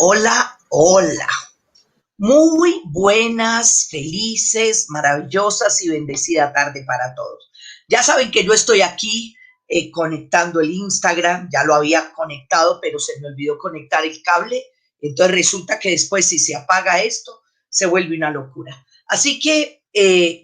Hola, hola. Muy buenas, felices, maravillosas y bendecida tarde para todos. Ya saben que yo estoy aquí conectando el Instagram, ya lo había conectado, pero se me olvidó conectar el cable. Entonces resulta que después si se apaga esto, se vuelve una locura. Así que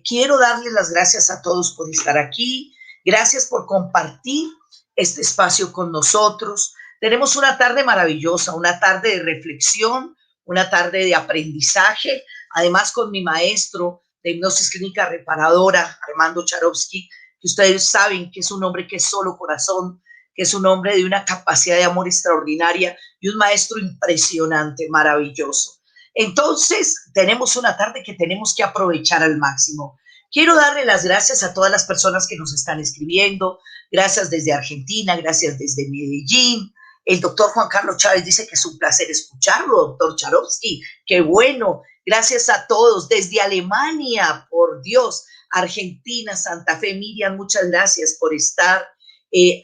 quiero darles las gracias a todos por estar aquí. Gracias por compartir este espacio con nosotros. Tenemos una tarde maravillosa, una tarde de reflexión, una tarde de aprendizaje, además con mi maestro de hipnosis clínica reparadora, Armando Charovsky, que ustedes saben que es un hombre que es solo corazón, que es un hombre de una capacidad de amor extraordinaria y un maestro impresionante, maravilloso. Entonces, tenemos una tarde que tenemos que aprovechar al máximo. Quiero darle las gracias a todas las personas que nos están escribiendo, gracias desde Argentina, gracias desde Medellín. El doctor Juan Carlos Chávez dice que es un placer escucharlo, doctor Charovsky. Qué bueno. Gracias a todos. Desde Alemania, por Dios. Argentina, Santa Fe, Miriam, muchas gracias por estar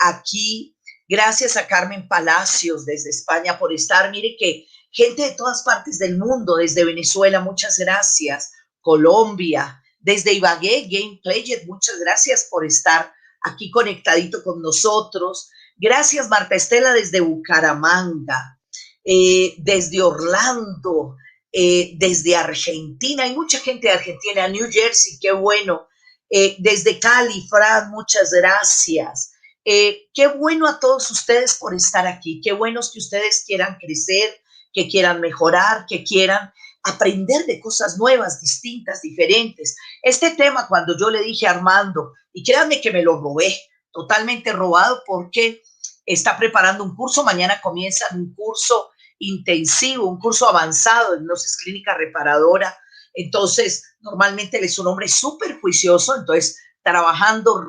aquí. Gracias a Carmen Palacios desde España por estar. Mire que gente de todas partes del mundo, desde Venezuela, muchas gracias. Colombia, desde Ibagué, Game Player, muchas gracias por estar aquí conectadito con nosotros. Gracias, Marta Estela, desde Bucaramanga, desde Orlando, desde Argentina. Hay mucha gente de Argentina, New Jersey, qué bueno. Desde Cali, Fran, muchas gracias. Qué bueno a todos ustedes por estar aquí. Qué bueno es que ustedes quieran crecer, que quieran mejorar, que quieran aprender de cosas nuevas, distintas, diferentes. Este tema, cuando yo le dije a Armando, y créanme que me lo robé, totalmente robado, porque está preparando un curso, mañana comienza un curso intensivo, un curso avanzado en hipnosis clínica reparadora. Entonces, normalmente él es un hombre súper juicioso, entonces trabajando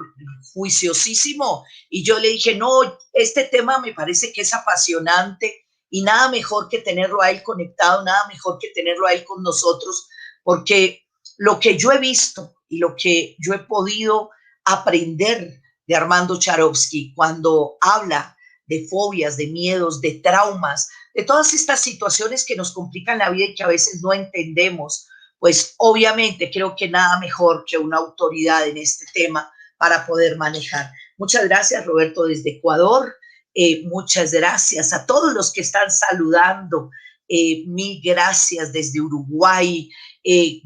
juiciosísimo. Y yo le dije, no, este tema me parece que es apasionante y nada mejor que tenerlo a él conectado, nada mejor que tenerlo a él con nosotros, porque lo que yo he visto y lo que yo he podido aprender de Armando Charovsky cuando habla de fobias, de miedos, de traumas, de todas estas situaciones que nos complican la vida y que a veces no entendemos, pues obviamente creo que nada mejor que una autoridad en este tema para poder manejar. Muchas gracias, Roberto, desde Ecuador. Muchas gracias a todos los que están saludando. Mil gracias desde Uruguay.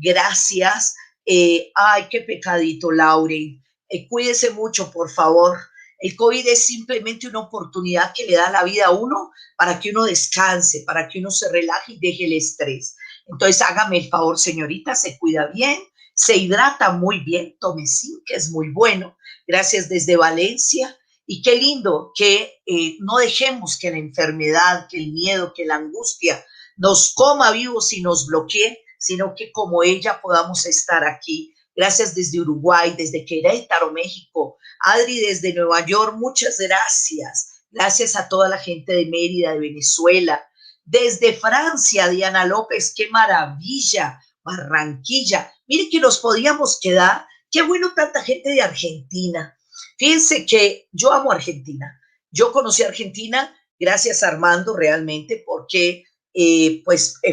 Gracias. Ay, qué pecadito, Lauren. Cuídese mucho, por favor. El COVID es simplemente una oportunidad que le da la vida a uno para que uno descanse, para que uno se relaje y deje el estrés. Entonces, hágame el favor, señorita, se cuida bien, se hidrata muy bien, tome zinc, que es muy bueno. Gracias desde Valencia. Y qué lindo que no dejemos que la enfermedad, que el miedo, que la angustia nos coma vivos y nos bloquee, sino que como ella podamos estar aquí. Gracias desde Uruguay, desde Querétaro, México. Adri desde Nueva York, muchas gracias. Gracias a toda la gente de Mérida, de Venezuela. Desde Francia, Diana López, qué maravilla. Barranquilla. Mire que nos podíamos quedar. Qué bueno tanta gente de Argentina. Fíjense que yo amo Argentina. Yo conocí a Argentina gracias a Armando realmente porque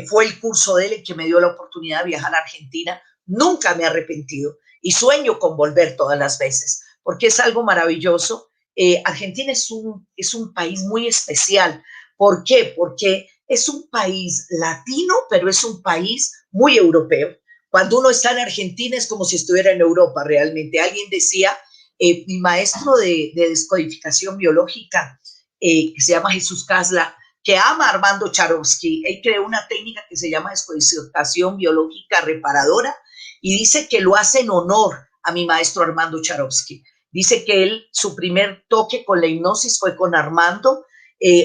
fue el curso de él el que me dio la oportunidad de viajar a Argentina. Nunca me he arrepentido y sueño con volver todas las veces porque es algo maravilloso. Argentina es un país muy especial. ¿Por qué? Porque es un país latino, pero es un país muy europeo. Cuando uno está en Argentina es como si estuviera en Europa realmente. Alguien decía, mi maestro de descodificación biológica, que se llama Jesús Casla, que ama a Armando Charovsky, él creó una técnica que se llama descodificación biológica reparadora y dice que lo hace en honor a mi maestro Armando Charovsky. Dice que él, su primer toque con la hipnosis fue con Armando.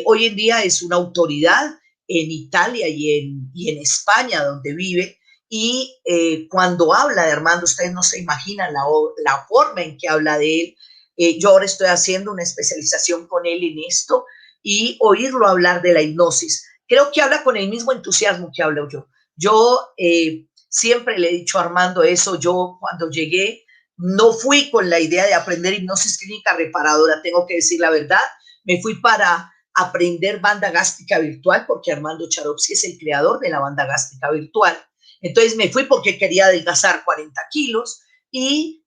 Hoy en día es una autoridad en Italia y en España, donde vive. Y cuando habla de Armando, ustedes no se imaginan la forma en que habla de él. Yo ahora estoy haciendo una especialización con él en esto y oírlo hablar de la hipnosis. Creo que habla con el mismo entusiasmo que hablo yo. Yo siempre le he dicho a Armando eso. Yo cuando llegué no fui con la idea de aprender hipnosis clínica reparadora, tengo que decir la verdad. Me fui para aprender banda gástrica virtual, porque Armando Charovsky es el creador de la banda gástrica virtual. Entonces me fui porque quería adelgazar 40 kilos y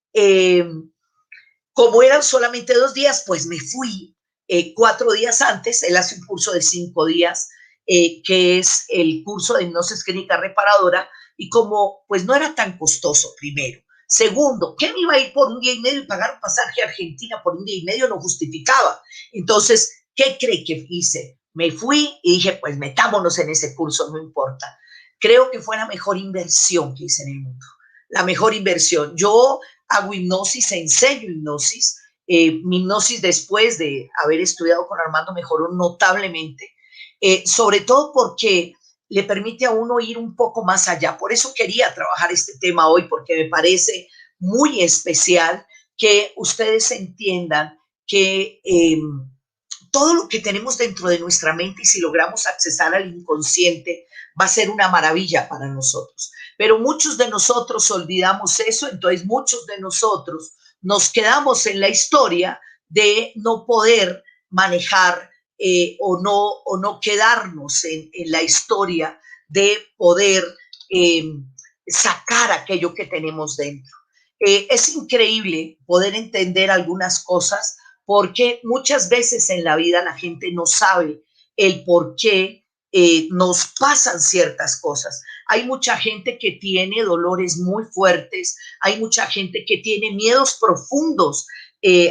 como eran solamente 2 días, pues me fui 4 días antes. Él hace un curso de 5 días, que es el curso de hipnosis clínica reparadora, y como pues no era tan costoso, primero. Segundo, ¿qué me iba a ir por un día y medio y pagar un pasaje a Argentina por un día y medio? No justificaba. Entonces, ¿qué cree que hice? Me fui y dije, pues metámonos en ese curso, no importa. Creo que fue la mejor inversión que hice en el mundo. La mejor inversión. Yo hago hipnosis, enseño hipnosis. Mi hipnosis, después de haber estudiado con Armando, mejoró notablemente, sobre todo porque le permite a uno ir un poco más allá. Por eso quería trabajar este tema hoy, porque me parece muy especial que ustedes entiendan que todo lo que tenemos dentro de nuestra mente, y si logramos accesar al inconsciente, va a ser una maravilla para nosotros. Pero muchos de nosotros olvidamos eso, entonces muchos de nosotros nos quedamos en la historia de no poder manejar, o no quedarnos en la historia de poder eh, sacar aquello que tenemos dentro. Es increíble poder entender algunas cosas, porque muchas veces en la vida la gente no sabe el por qué nos pasan ciertas cosas. Hay mucha gente que tiene dolores muy fuertes, hay mucha gente que tiene miedos profundos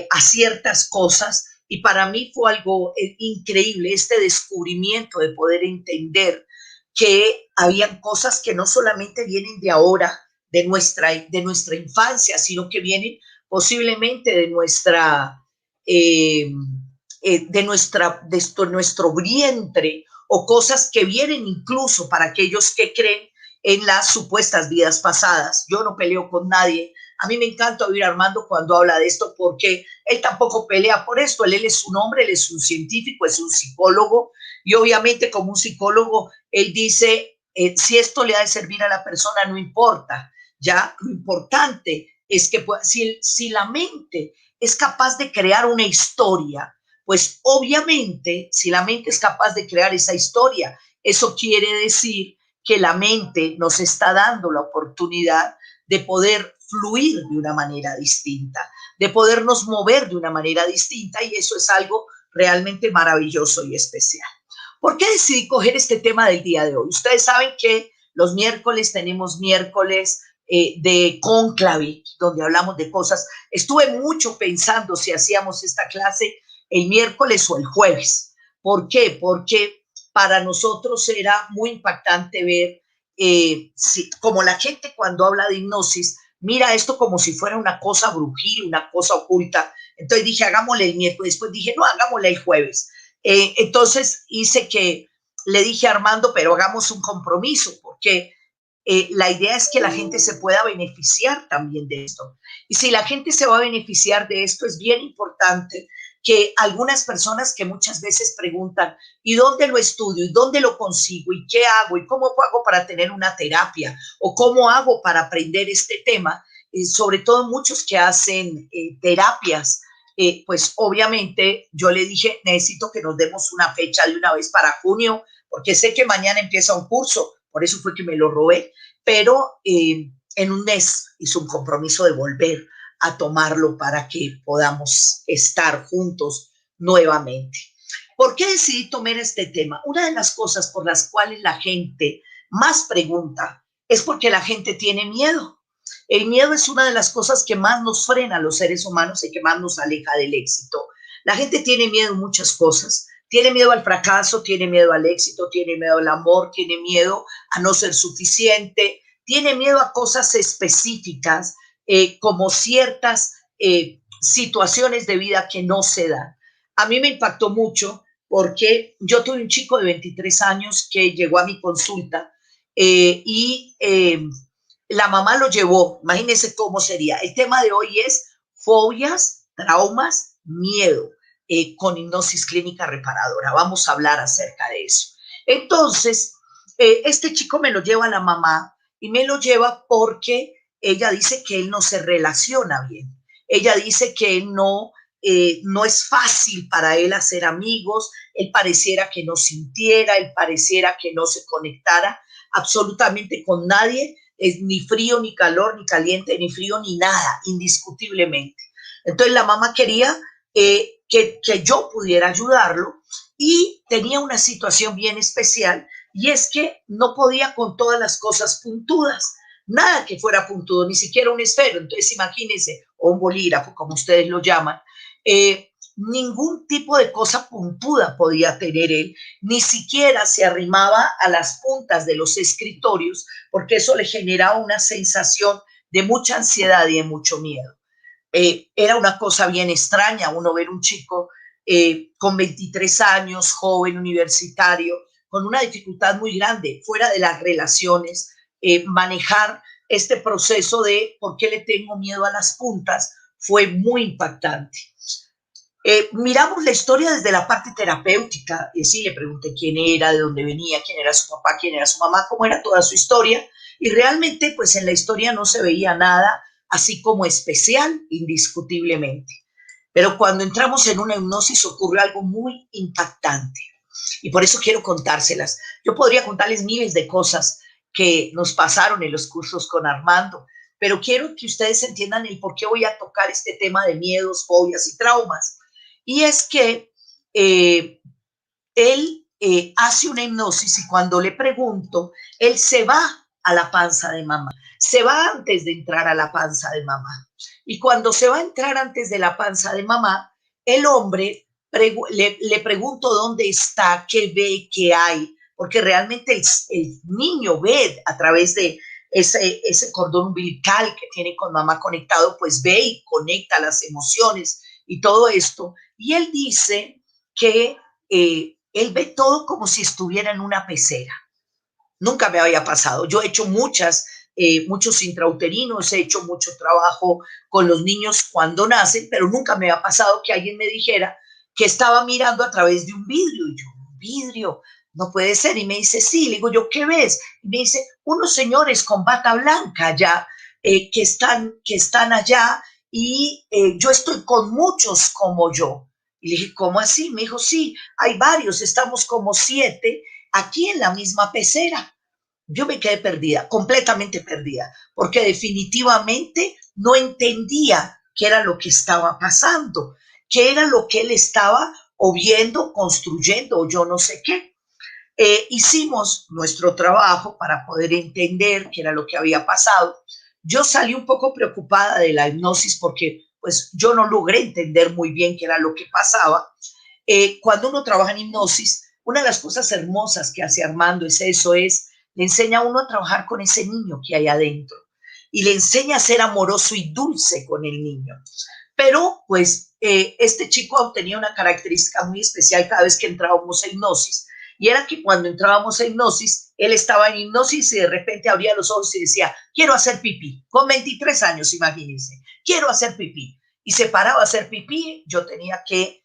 a ciertas cosas, y para mí fue algo increíble este descubrimiento de poder entender que habían cosas que no solamente vienen de ahora, de nuestra infancia, sino que vienen posiblemente eh, de nuestro vientre, o cosas que vienen incluso para aquellos que creen en las supuestas vidas pasadas. Yo no peleo con nadie. A mí me encanta oír a Armando cuando habla de esto, porque él tampoco pelea por esto. Él es un hombre, él es un científico, es un psicólogo, y obviamente como un psicólogo, él dice, si esto le ha de servir a la persona, no importa. Ya lo importante es que si la mente es capaz de crear una historia, pues obviamente si la mente es capaz de crear esa historia, eso quiere decir que la mente nos está dando la oportunidad de poder fluir de una manera distinta, de podernos mover de una manera distinta, y eso es algo realmente maravilloso y especial. ¿Por qué decidí coger este tema del día de hoy? Ustedes saben que los miércoles tenemos miércoles de cónclave, donde hablamos de cosas. Estuve mucho pensando si hacíamos esta clase el miércoles o el jueves. ¿Por qué? Porque para nosotros era muy impactante ver como la gente cuando habla de hipnosis mira esto como si fuera una cosa brujil, una cosa oculta. Entonces dije, hagámosle el miércoles. Después dije, no, hagámosle el jueves. Entonces hice que le dije a Armando, pero hagamos un compromiso, porque la idea es que la gente se pueda beneficiar también de esto. Y si la gente se va a beneficiar de esto, es bien importante que algunas personas que muchas veces preguntan, ¿y dónde lo estudio? ¿Y dónde lo consigo? ¿Y qué hago? ¿Y cómo hago para tener una terapia? ¿O cómo hago para aprender este tema? Sobre todo muchos que hacen terapias, pues obviamente yo le dije, necesito que nos demos una fecha de una vez para junio, porque sé que mañana empieza un curso, por eso fue que me lo robé, pero en un mes hizo un compromiso de volver a tomarlo para que podamos estar juntos nuevamente. ¿Por qué decidí tomar este tema? Una de las cosas por las cuales la gente más pregunta es porque la gente tiene miedo. El miedo es una de las cosas que más nos frena a los seres humanos y que más nos aleja del éxito. La gente tiene miedo a muchas cosas. Tiene miedo al fracaso, tiene miedo al éxito, tiene miedo al amor, tiene miedo a no ser suficiente, tiene miedo a cosas específicas, como ciertas situaciones de vida que no se dan. A mí me impactó mucho porque yo tuve un chico de 23 años que llegó a mi consulta, y la mamá lo llevó. Imagínense cómo sería. El tema de hoy es fobias, traumas, miedo, con hipnosis clínica reparadora. Vamos a hablar acerca de eso. Entonces, este chico me lo lleva a la mamá, y me lo lleva porque ella dice que él no se relaciona bien. Ella dice que él no no es fácil para él hacer amigos, él pareciera que no sintiera, él pareciera que no se conectara absolutamente con nadie, es ni frío, ni calor, ni caliente, ni frío, ni nada, indiscutiblemente. Entonces la mamá quería que yo pudiera ayudarlo y tenía una situación bien especial y es que no podía con todas las cosas puntudas, nada que fuera puntudo, ni siquiera un esfero. Entonces imagínense, o un bolígrafo, como ustedes lo llaman, ningún tipo de cosa puntuda podía tener él, ni siquiera se arrimaba a las puntas de los escritorios, porque eso le generaba una sensación de mucha ansiedad y de mucho miedo. Era una cosa bien extraña uno ver un chico con 23 años, joven, universitario, con una dificultad muy grande, fuera de las relaciones, manejar este proceso de por qué le tengo miedo a las puntas fue muy impactante. Miramos la historia desde la parte terapéutica, y sí, le pregunté quién era, de dónde venía, quién era su papá, quién era su mamá, cómo era toda su historia, y realmente pues en la historia no se veía nada así como especial, indiscutiblemente. Pero cuando entramos en una hipnosis ocurre algo muy impactante, y por eso quiero contárselas. Yo podría contarles miles de cosas que nos pasaron en los cursos con Armando, pero quiero que ustedes entiendan el por qué voy a tocar este tema de miedos, fobias y traumas. Y es que él hace una hipnosis y cuando le pregunto, él se va a la panza de mamá, se va antes de entrar a la panza de mamá. Y cuando se va a entrar antes de la panza de mamá, el hombre le pregunto dónde está, qué ve, qué hay, porque realmente el niño ve a través de ese cordón umbilical que tiene con mamá conectado, pues ve y conecta las emociones y todo esto. Y él dice que él ve todo como si estuviera en una pecera. Nunca me había pasado. Yo he hecho muchos intrauterinos, he hecho mucho trabajo con los niños cuando nacen, pero nunca me había pasado que alguien me dijera que estaba mirando a través de un vidrio. Y yo, ¿un vidrio? No puede ser. Y me dice, sí. Le digo yo, ¿qué ves? Y me dice, unos señores con bata blanca allá, que están allá y yo estoy con muchos como yo. Y le dije, ¿cómo así? Me dijo, sí, hay varios, estamos como 7 aquí en la misma pecera. Yo me quedé perdida, completamente perdida, porque definitivamente no entendía qué era lo que estaba pasando, qué era lo que él estaba o viendo, construyendo o yo no sé qué. Hicimos nuestro trabajo para poder entender qué era lo que había pasado. Yo salí un poco preocupada de la hipnosis porque pues yo no logré entender muy bien qué era lo que pasaba. Cuando uno trabaja en hipnosis, una de las cosas hermosas que hace Armando es eso, le enseña a uno a trabajar con ese niño que hay adentro y le enseña a ser amoroso y dulce con el niño. Pero pues este chico tenía una característica muy especial cada vez que entrábamos a hipnosis, y era que cuando entrábamos a hipnosis, él estaba en hipnosis y de repente abría los ojos y decía, quiero hacer pipí, con 23 años, imagínense, quiero hacer pipí. Y se paraba a hacer pipí, yo tenía que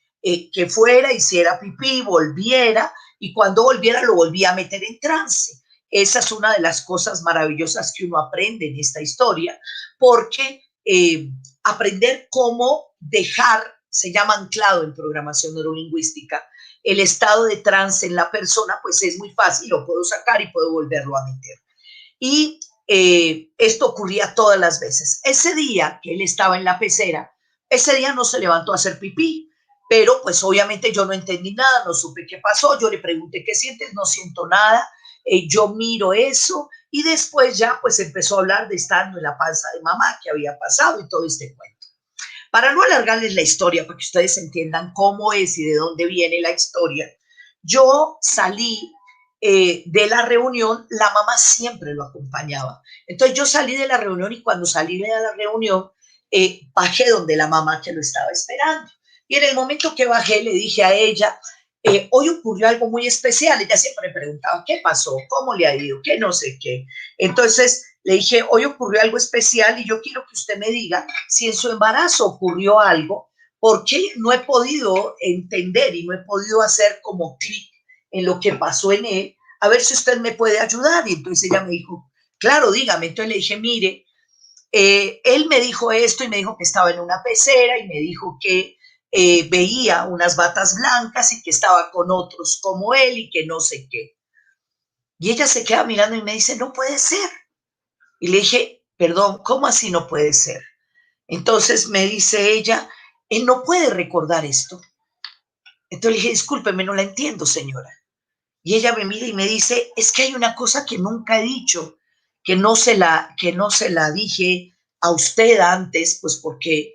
fuera, hiciera pipí, volviera, y cuando volviera lo volvía a meter en trance. Esa es una de las cosas maravillosas que uno aprende en esta historia, porque aprender cómo dejar, se llama anclado en programación neurolingüística, el estado de trance en la persona, pues es muy fácil, lo puedo sacar y puedo volverlo a meter. Y esto ocurría todas las veces. Ese día que él estaba en la pecera, ese día no se levantó a hacer pipí, pero pues obviamente yo no entendí nada, no supe qué pasó, yo le pregunté qué sientes, no siento nada, yo miro eso y después ya pues empezó a hablar de estando en la panza de mamá, qué había pasado y todo este cuento. Para no alargarles la historia, para que ustedes entiendan cómo es y de dónde viene la historia, yo salí de la reunión, la mamá siempre lo acompañaba. Entonces yo salí de la reunión y cuando salí de la reunión, bajé donde la mamá que lo estaba esperando. Y en el momento que bajé le dije a ella, hoy ocurrió algo muy especial. Ella siempre me preguntaba, ¿qué pasó? ¿Cómo le ha ido? ¿Qué no sé qué? Entonces le dije, hoy ocurrió algo especial y yo quiero que usted me diga si en su embarazo ocurrió algo, porque no he podido entender y no he podido hacer como clic en lo que pasó en él, a ver si usted me puede ayudar. Y entonces ella me dijo, claro, dígame. Entonces le dije, mire, él me dijo esto y me dijo que estaba en una pecera y me dijo que veía unas batas blancas y que estaba con otros como él y que no sé qué. Y ella se queda mirando y me dice, no puede ser. Y le dije, perdón, ¿cómo así no puede ser? Entonces me dice ella, él no puede recordar esto. Entonces le dije, discúlpeme, no la entiendo, señora. Y ella me mira y me dice, es que hay una cosa que nunca he dicho, que no se la dije a usted antes, pues porque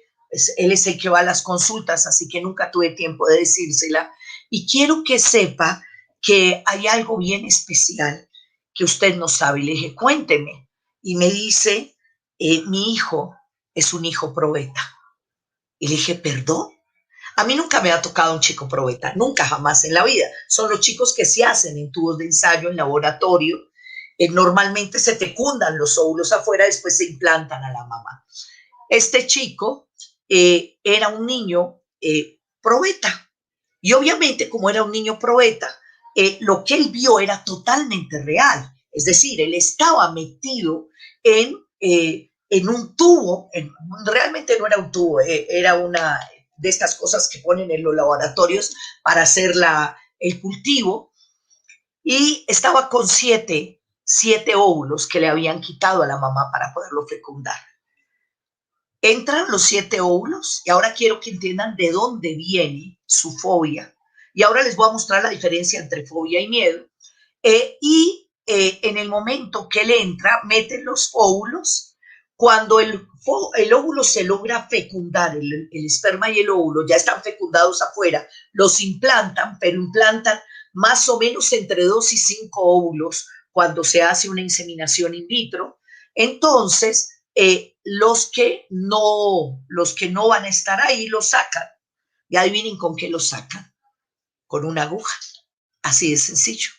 él es el que va a las consultas, así que nunca tuve tiempo de decírsela. Y quiero que sepa que hay algo bien especial que usted no sabe. Y le dije, cuénteme. Y me dice, mi hijo es un hijo probeta. Y le dije, ¿perdón? A mí nunca me ha tocado un chico probeta, nunca, jamás en la vida. Son los chicos que se hacen en tubos de ensayo, en laboratorio. Normalmente se fecundan los óvulos afuera, después se implantan a la mamá. Este chico era un niño probeta. Y obviamente, como era un niño probeta, lo que él vio era totalmente real. Es decir, él estaba metido en un tubo, realmente no era un tubo, era una de estas cosas que ponen en los laboratorios para hacer el cultivo, y estaba con siete óvulos que le habían quitado a la mamá para poderlo fecundar. Entran los 7 óvulos y ahora quiero que entiendan de dónde viene su fobia. Y ahora les voy a mostrar la diferencia entre fobia y miedo. En el momento que él entra, mete los óvulos. Cuando el óvulo se logra fecundar, el esperma y el óvulo ya están fecundados afuera, los implantan, pero implantan más o menos entre 2 y 5 óvulos cuando se hace una inseminación in vitro. Entonces, los que no van a estar ahí los sacan. Y adivinen con qué los sacan. Con una aguja. Así de sencillo.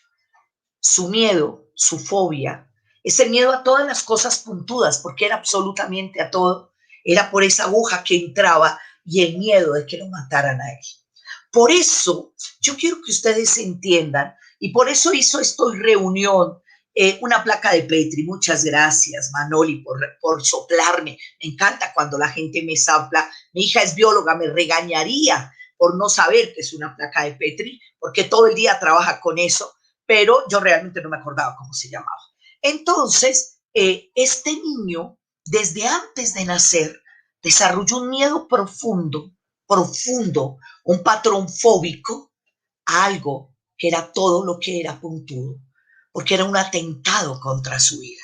Su miedo, su fobia, ese miedo a todas las cosas puntudas, porque era absolutamente a todo, era por esa aguja que entraba y el miedo de que lo mataran a él. Por eso yo quiero que ustedes entiendan, y por eso hizo esta reunión una placa de Petri. Muchas gracias, Manoli, por soplarme. Me encanta cuando la gente me sopla. Mi hija es bióloga, me regañaría por no saber que es una placa de Petri, porque todo el día trabaja con eso, pero yo realmente no me acordaba cómo se llamaba. Entonces, este niño, desde antes de nacer, desarrolló un miedo profundo, profundo, un patrón fóbico a algo que era todo lo que era puntudo, porque era un atentado contra su vida.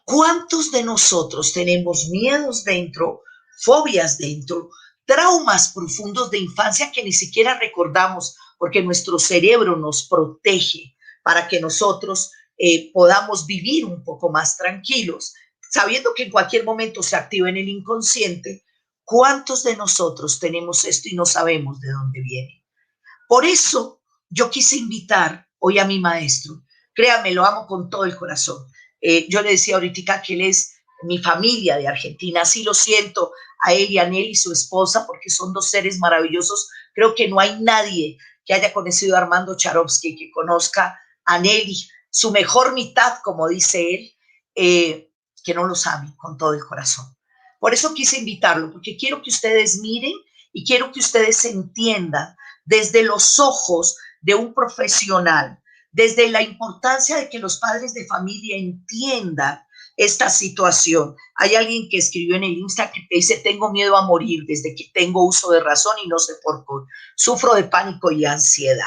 ¿Cuántos de nosotros tenemos miedos dentro, fobias dentro, traumas profundos de infancia que ni siquiera recordamos porque nuestro cerebro nos protege para que nosotros podamos vivir un poco más tranquilos, sabiendo que en cualquier momento se activa en el inconsciente? ¿Cuántos de nosotros tenemos esto y no sabemos de dónde viene? Por eso yo quise invitar hoy a mi maestro. Créame, lo amo con todo el corazón. Yo le decía ahorita que él es mi familia de Argentina. Así lo siento a él y a Nelly, su esposa, porque son dos seres maravillosos. Creo que no hay nadie que haya conocido a Armando Charovsky que conozca a Nelly, su mejor mitad, como dice él, que no lo sabe con todo el corazón. Por eso quise invitarlo, porque quiero que ustedes miren y quiero que ustedes entiendan desde los ojos de un profesional, desde la importancia de que los padres de familia entiendan esta situación. Hay alguien que escribió en el Instagram que dice, tengo miedo a morir desde que tengo uso de razón y no sé por qué. Sufro de pánico y ansiedad.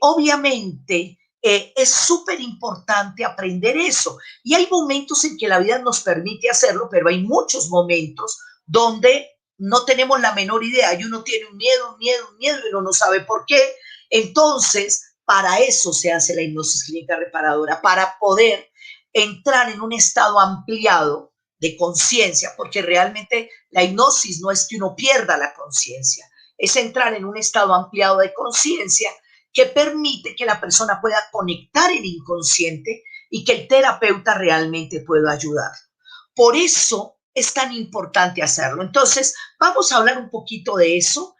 Obviamente, es súper importante aprender eso. Y hay momentos en que la vida nos permite hacerlo, pero hay muchos momentos donde no tenemos la menor idea y uno tiene un miedo y uno no sabe por qué. Entonces, para eso se hace la hipnosis clínica reparadora, para poder entrar en un estado ampliado de conciencia, porque realmente la hipnosis no es que uno pierda la conciencia, es entrar en un estado ampliado de conciencia que permite que la persona pueda conectar el inconsciente y que el terapeuta realmente pueda ayudar. Por eso es tan importante hacerlo. Entonces, vamos a hablar un poquito de eso.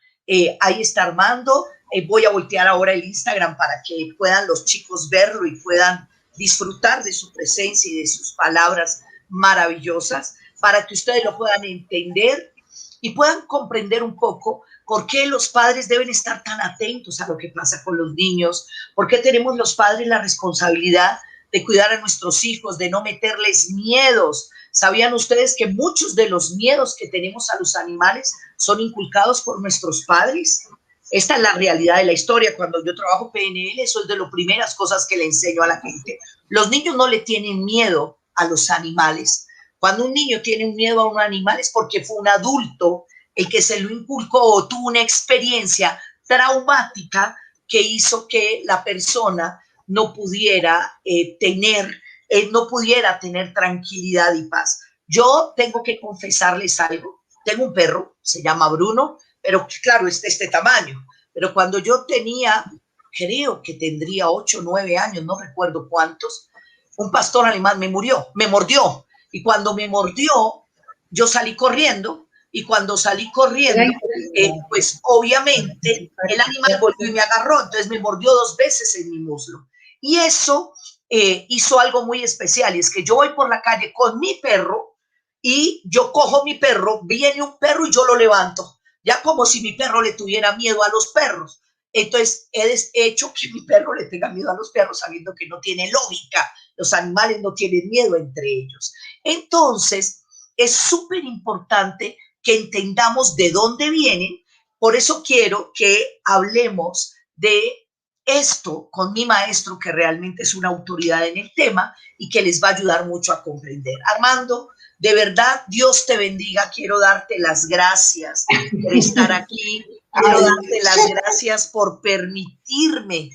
Ahí está Armando. Voy a voltear ahora el Instagram para que puedan los chicos verlo y puedan disfrutar de su presencia y de sus palabras maravillosas, para que ustedes lo puedan entender y puedan comprender un poco ¿Por qué los padres deben estar tan atentos a lo que pasa con los niños? ¿Por qué tenemos los padres la responsabilidad de cuidar a nuestros hijos, de no meterles miedos? ¿Sabían ustedes que muchos de los miedos que tenemos a los animales son inculcados por nuestros padres? Esta es la realidad de la historia. Cuando yo trabajo PNL, eso es de las primeras cosas que le enseño a la gente. Los niños no le tienen miedo a los animales. Cuando un niño tiene un miedo a un animal es porque fue un adulto el que se lo inculcó o tuvo una experiencia traumática que hizo que la persona no pudiera no pudiera tener tranquilidad y paz. Yo tengo que confesarles algo. Tengo un perro, se llama Bruno, pero claro, es de este tamaño. Pero cuando yo tenía, creo que tendría 8 o 9 años, no recuerdo cuántos, un pastor alemán me mordió. Y cuando me mordió, yo salí corriendo. Y cuando salí corriendo, pues obviamente el animal volvió y me agarró. Entonces me mordió 2 veces en mi muslo. Y eso hizo algo muy especial. Y es que yo voy por la calle con mi perro y yo cojo mi perro, viene un perro y yo lo levanto. Ya como si mi perro le tuviera miedo a los perros. Entonces he hecho que mi perro le tenga miedo a los perros sabiendo que no tiene lógica. Los animales no tienen miedo entre ellos. Entonces es súper importante que entendamos de dónde vienen. Por eso quiero que hablemos de esto con mi maestro, que realmente es una autoridad en el tema y que les va a ayudar mucho a comprender. Armando, de verdad, Dios te bendiga. Quiero darte las gracias por estar aquí. Quiero darte las gracias por permitirme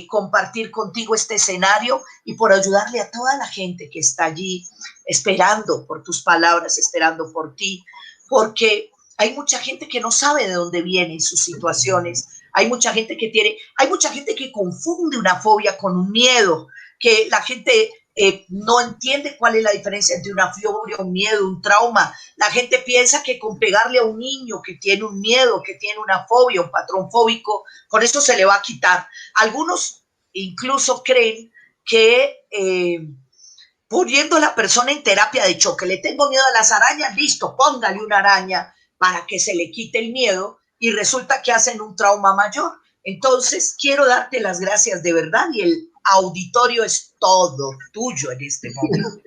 compartir contigo este escenario y por ayudarle a toda la gente que está allí esperando por tus palabras, esperando por ti, porque hay mucha gente que no sabe de dónde vienen sus situaciones. Hay mucha gente que confunde una fobia con un miedo, que la gente no entiende cuál es la diferencia entre una fobia, un miedo, un trauma. La gente piensa que con pegarle a un niño que tiene un miedo, que tiene una fobia, un patrón fóbico, con eso se le va a quitar. Algunos incluso creen que poniendo a la persona en terapia de choque, le tengo miedo a las arañas, listo, póngale una araña para que se le quite el miedo y resulta que hacen un trauma mayor. Entonces, quiero darte las gracias de verdad y el auditorio es todo tuyo en este momento.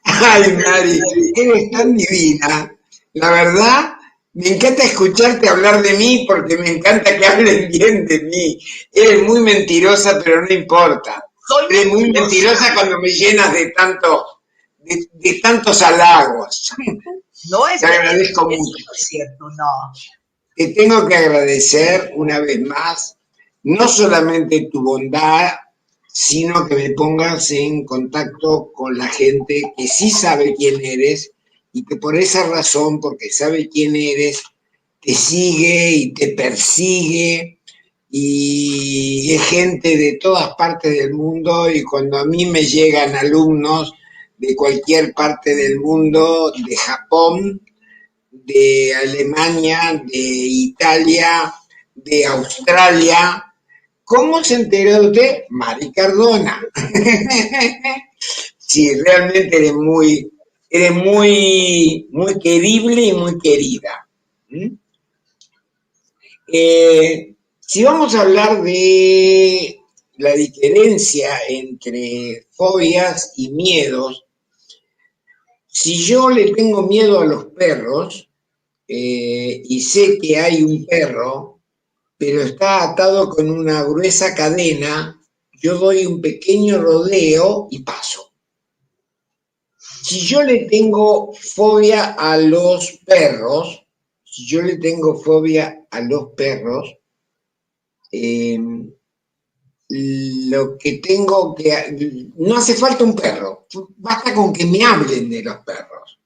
Ay, Mari, eres tan divina. La verdad, me encanta escucharte hablar de mí porque me encanta que hablen bien de mí. Eres muy mentirosa, pero no importa. Eres muy mentirosa cuando me llenas de tantos halagos. No es Te agradezco mucho. No es cierto, no. Te tengo que agradecer una vez más, no solamente tu bondad, sino que me pongas en contacto con la gente que sí sabe quién eres y que por esa razón, porque sabe quién eres, te sigue y te persigue y es gente de todas partes del mundo y cuando a mí me llegan alumnos de cualquier parte del mundo, de Japón, de Alemania, de Italia, de Australia. ¿Cómo se enteró de usted? Mari Cardona. Sí, realmente eres muy querible y muy querida. Si vamos a hablar de la diferencia entre fobias y miedos, si yo le tengo miedo a los perros y sé que hay un perro, pero está atado con una gruesa cadena, yo doy un pequeño rodeo y paso. Si yo le tengo fobia a los perros, lo que tengo que... No hace falta un perro, basta con que me hablen de los perros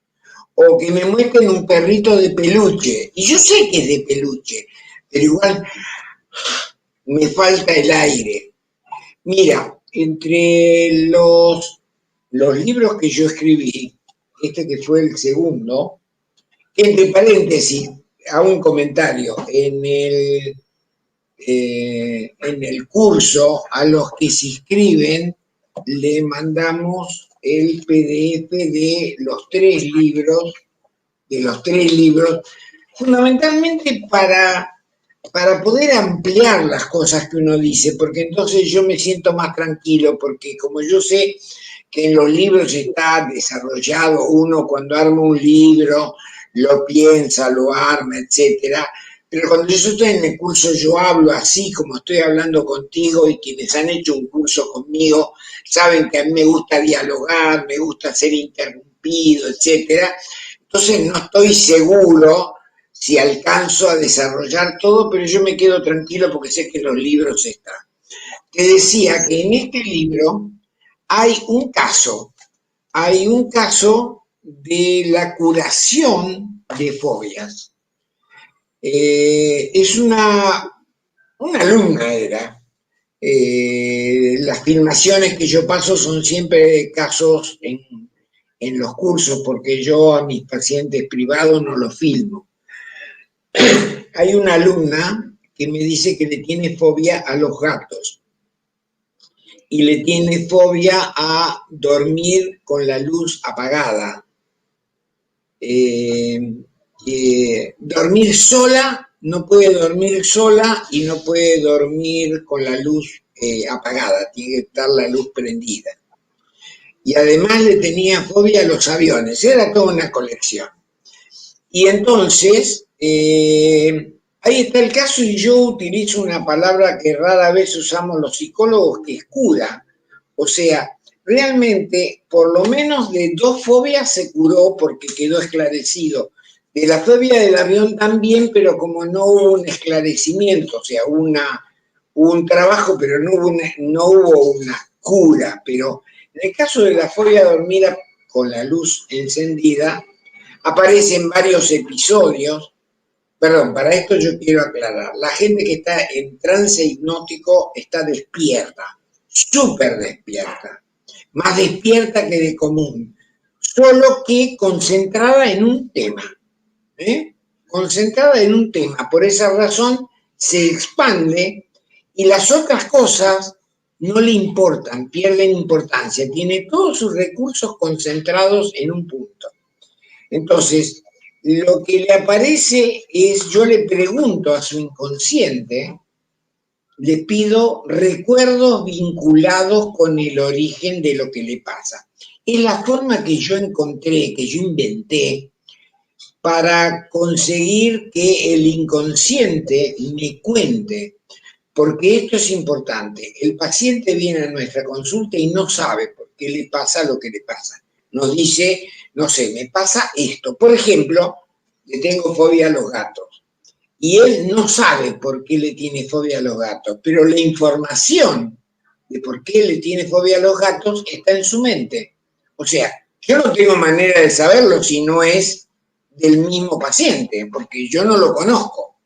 o que me muestren un perrito de peluche. Y yo sé que es de peluche, pero igual me falta el aire. Mira, entre los libros que yo escribí, este que fue el segundo, entre paréntesis, hago un comentario, en el curso a los que se inscriben le mandamos el PDF de los 3 libros, fundamentalmente para para poder ampliar las cosas que uno dice, porque entonces yo me siento más tranquilo, porque como yo sé que en los libros está desarrollado, uno cuando arma un libro lo piensa, lo arma, etcétera, pero cuando yo estoy en el curso yo hablo así como estoy hablando contigo, y quienes han hecho un curso conmigo saben que a mí me gusta dialogar, me gusta ser interrumpido, etcétera. Entonces no estoy seguro si alcanzo a desarrollar todo, pero yo me quedo tranquilo porque sé que los libros están. Te decía que en este libro hay un caso de la curación de fobias. Es una alumna era. Las filmaciones que yo paso son siempre casos en los cursos, porque yo a mis pacientes privados no los filmo. Hay una alumna que me dice que le tiene fobia a los gatos y le tiene fobia a dormir con la luz apagada. Eh, Dormir sola, no puede dormir sola y no puede dormir con la luz apagada, tiene que estar la luz prendida. Y además le tenía fobia a los aviones, era toda una colección. Y entonces, ahí está el caso, y yo utilizo una palabra que rara vez usamos los psicólogos, que es cura. O sea, realmente, por lo menos de 2 fobias se curó porque quedó esclarecido. De la fobia del avión también, pero como no hubo un esclarecimiento, o sea, hubo un trabajo, pero no hubo una cura. Pero en el caso de la fobia a dormir con la luz encendida, aparecen varios episodios. Perdón, para esto yo quiero aclarar, la gente que está en trance hipnótico está despierta, súper despierta, más despierta que de común, solo que concentrada en un tema, ¿eh? Concentrada en un tema, por esa razón se expande y las otras cosas no le importan, pierden importancia, tiene todos sus recursos concentrados en un punto. Entonces, lo que le aparece es, yo le pregunto a su inconsciente, le pido recuerdos vinculados con el origen de lo que le pasa. Es la forma que yo encontré, que yo inventé, para conseguir que el inconsciente me cuente, porque esto es importante. El paciente viene a nuestra consulta y no sabe por qué le pasa lo que le pasa. Nos dice, no sé, me pasa esto. Por ejemplo, le tengo fobia a los gatos. Y él no sabe por qué le tiene fobia a los gatos, pero la información de por qué le tiene fobia a los gatos está en su mente. O sea, yo no tengo manera de saberlo si no es del mismo paciente, porque yo no lo conozco.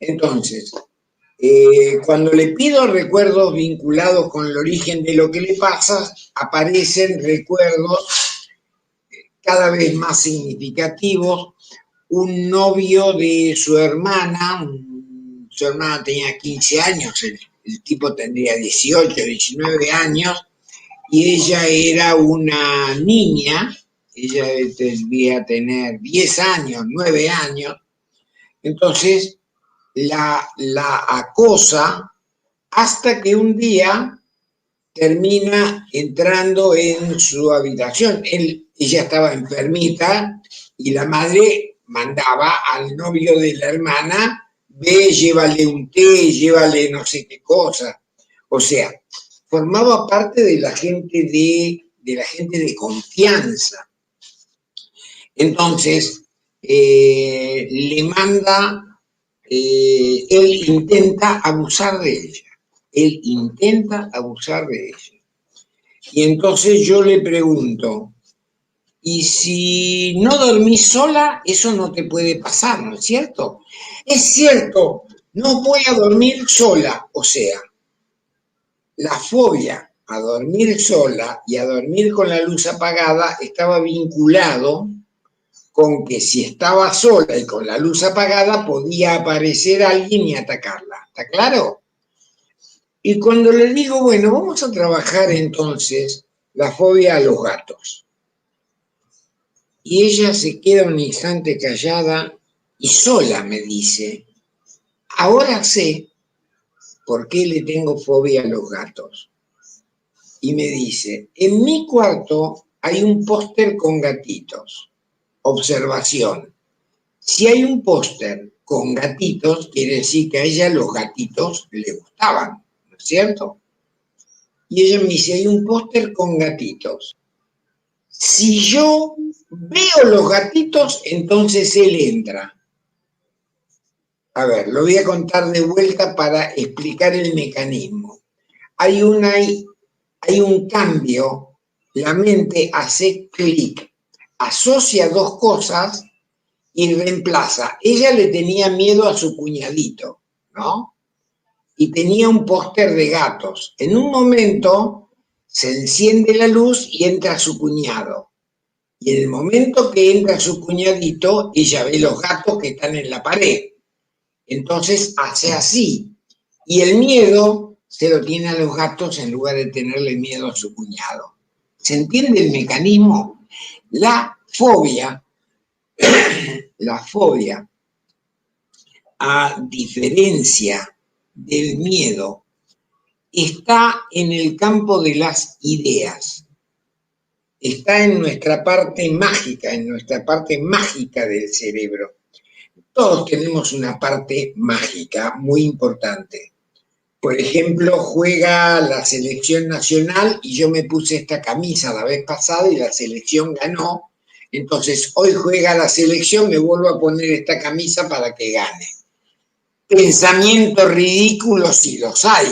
Entonces, cuando le pido recuerdos vinculados con el origen de lo que le pasa, aparecen recuerdos cada vez más significativos. Un novio de su hermana tenía 15 años, el tipo tendría 18, 19 años, y ella era una niña, ella debía tener 10 años, 9 años, entonces la acosa hasta que un día termina entrando en su habitación. Ella estaba enfermita y la madre mandaba al novio de la hermana, ve, llévale un té, llévale no sé qué cosa. O sea, formaba parte de la gente de confianza. Entonces, le manda, él intenta abusar de ella. Él intenta abusar de ella. Y entonces yo le pregunto, ¿y si no dormís sola, eso no te puede pasar, ¿no es cierto? Es cierto, no voy a dormir sola. O sea, la fobia a dormir sola y a dormir con la luz apagada estaba vinculado con que si estaba sola y con la luz apagada podía aparecer alguien y atacarla. ¿Está claro? Y cuando le digo, bueno, vamos a trabajar entonces la fobia a los gatos. Y ella se queda un instante callada y sola me dice, Ahora sé por qué le tengo fobia a los gatos. Y me dice, en mi cuarto hay un póster con gatitos. Observación. Si hay un póster con gatitos, quiere decir que a ella los gatitos le gustaban, ¿no es cierto? Y ella me dice, hay un póster con gatitos. Si yo veo los gatitos, entonces él entra. A ver, lo voy a contar de vuelta para explicar el mecanismo. Hay un cambio, la mente hace clic, asocia dos cosas y reemplaza. Ella le tenía miedo a su cuñadito, ¿no? Y tenía un póster de gatos. En un momento se enciende la luz y entra su cuñado. Y en el momento que entra su cuñadito, ella ve los gatos que están en la pared. Entonces hace así. Y el miedo se lo tiene a los gatos en lugar de tenerle miedo a su cuñado. ¿Se entiende el mecanismo? La fobia, la fobia, a diferencia del miedo, está en el campo de las ideas. Está en nuestra parte mágica del cerebro. Todos tenemos una parte mágica muy importante. Por ejemplo, juega la selección nacional y yo me puse esta camisa la vez pasada y la selección ganó. Entonces, hoy juega la selección, me vuelvo a poner esta camisa para que gane. Pensamientos ridículos sí los hay,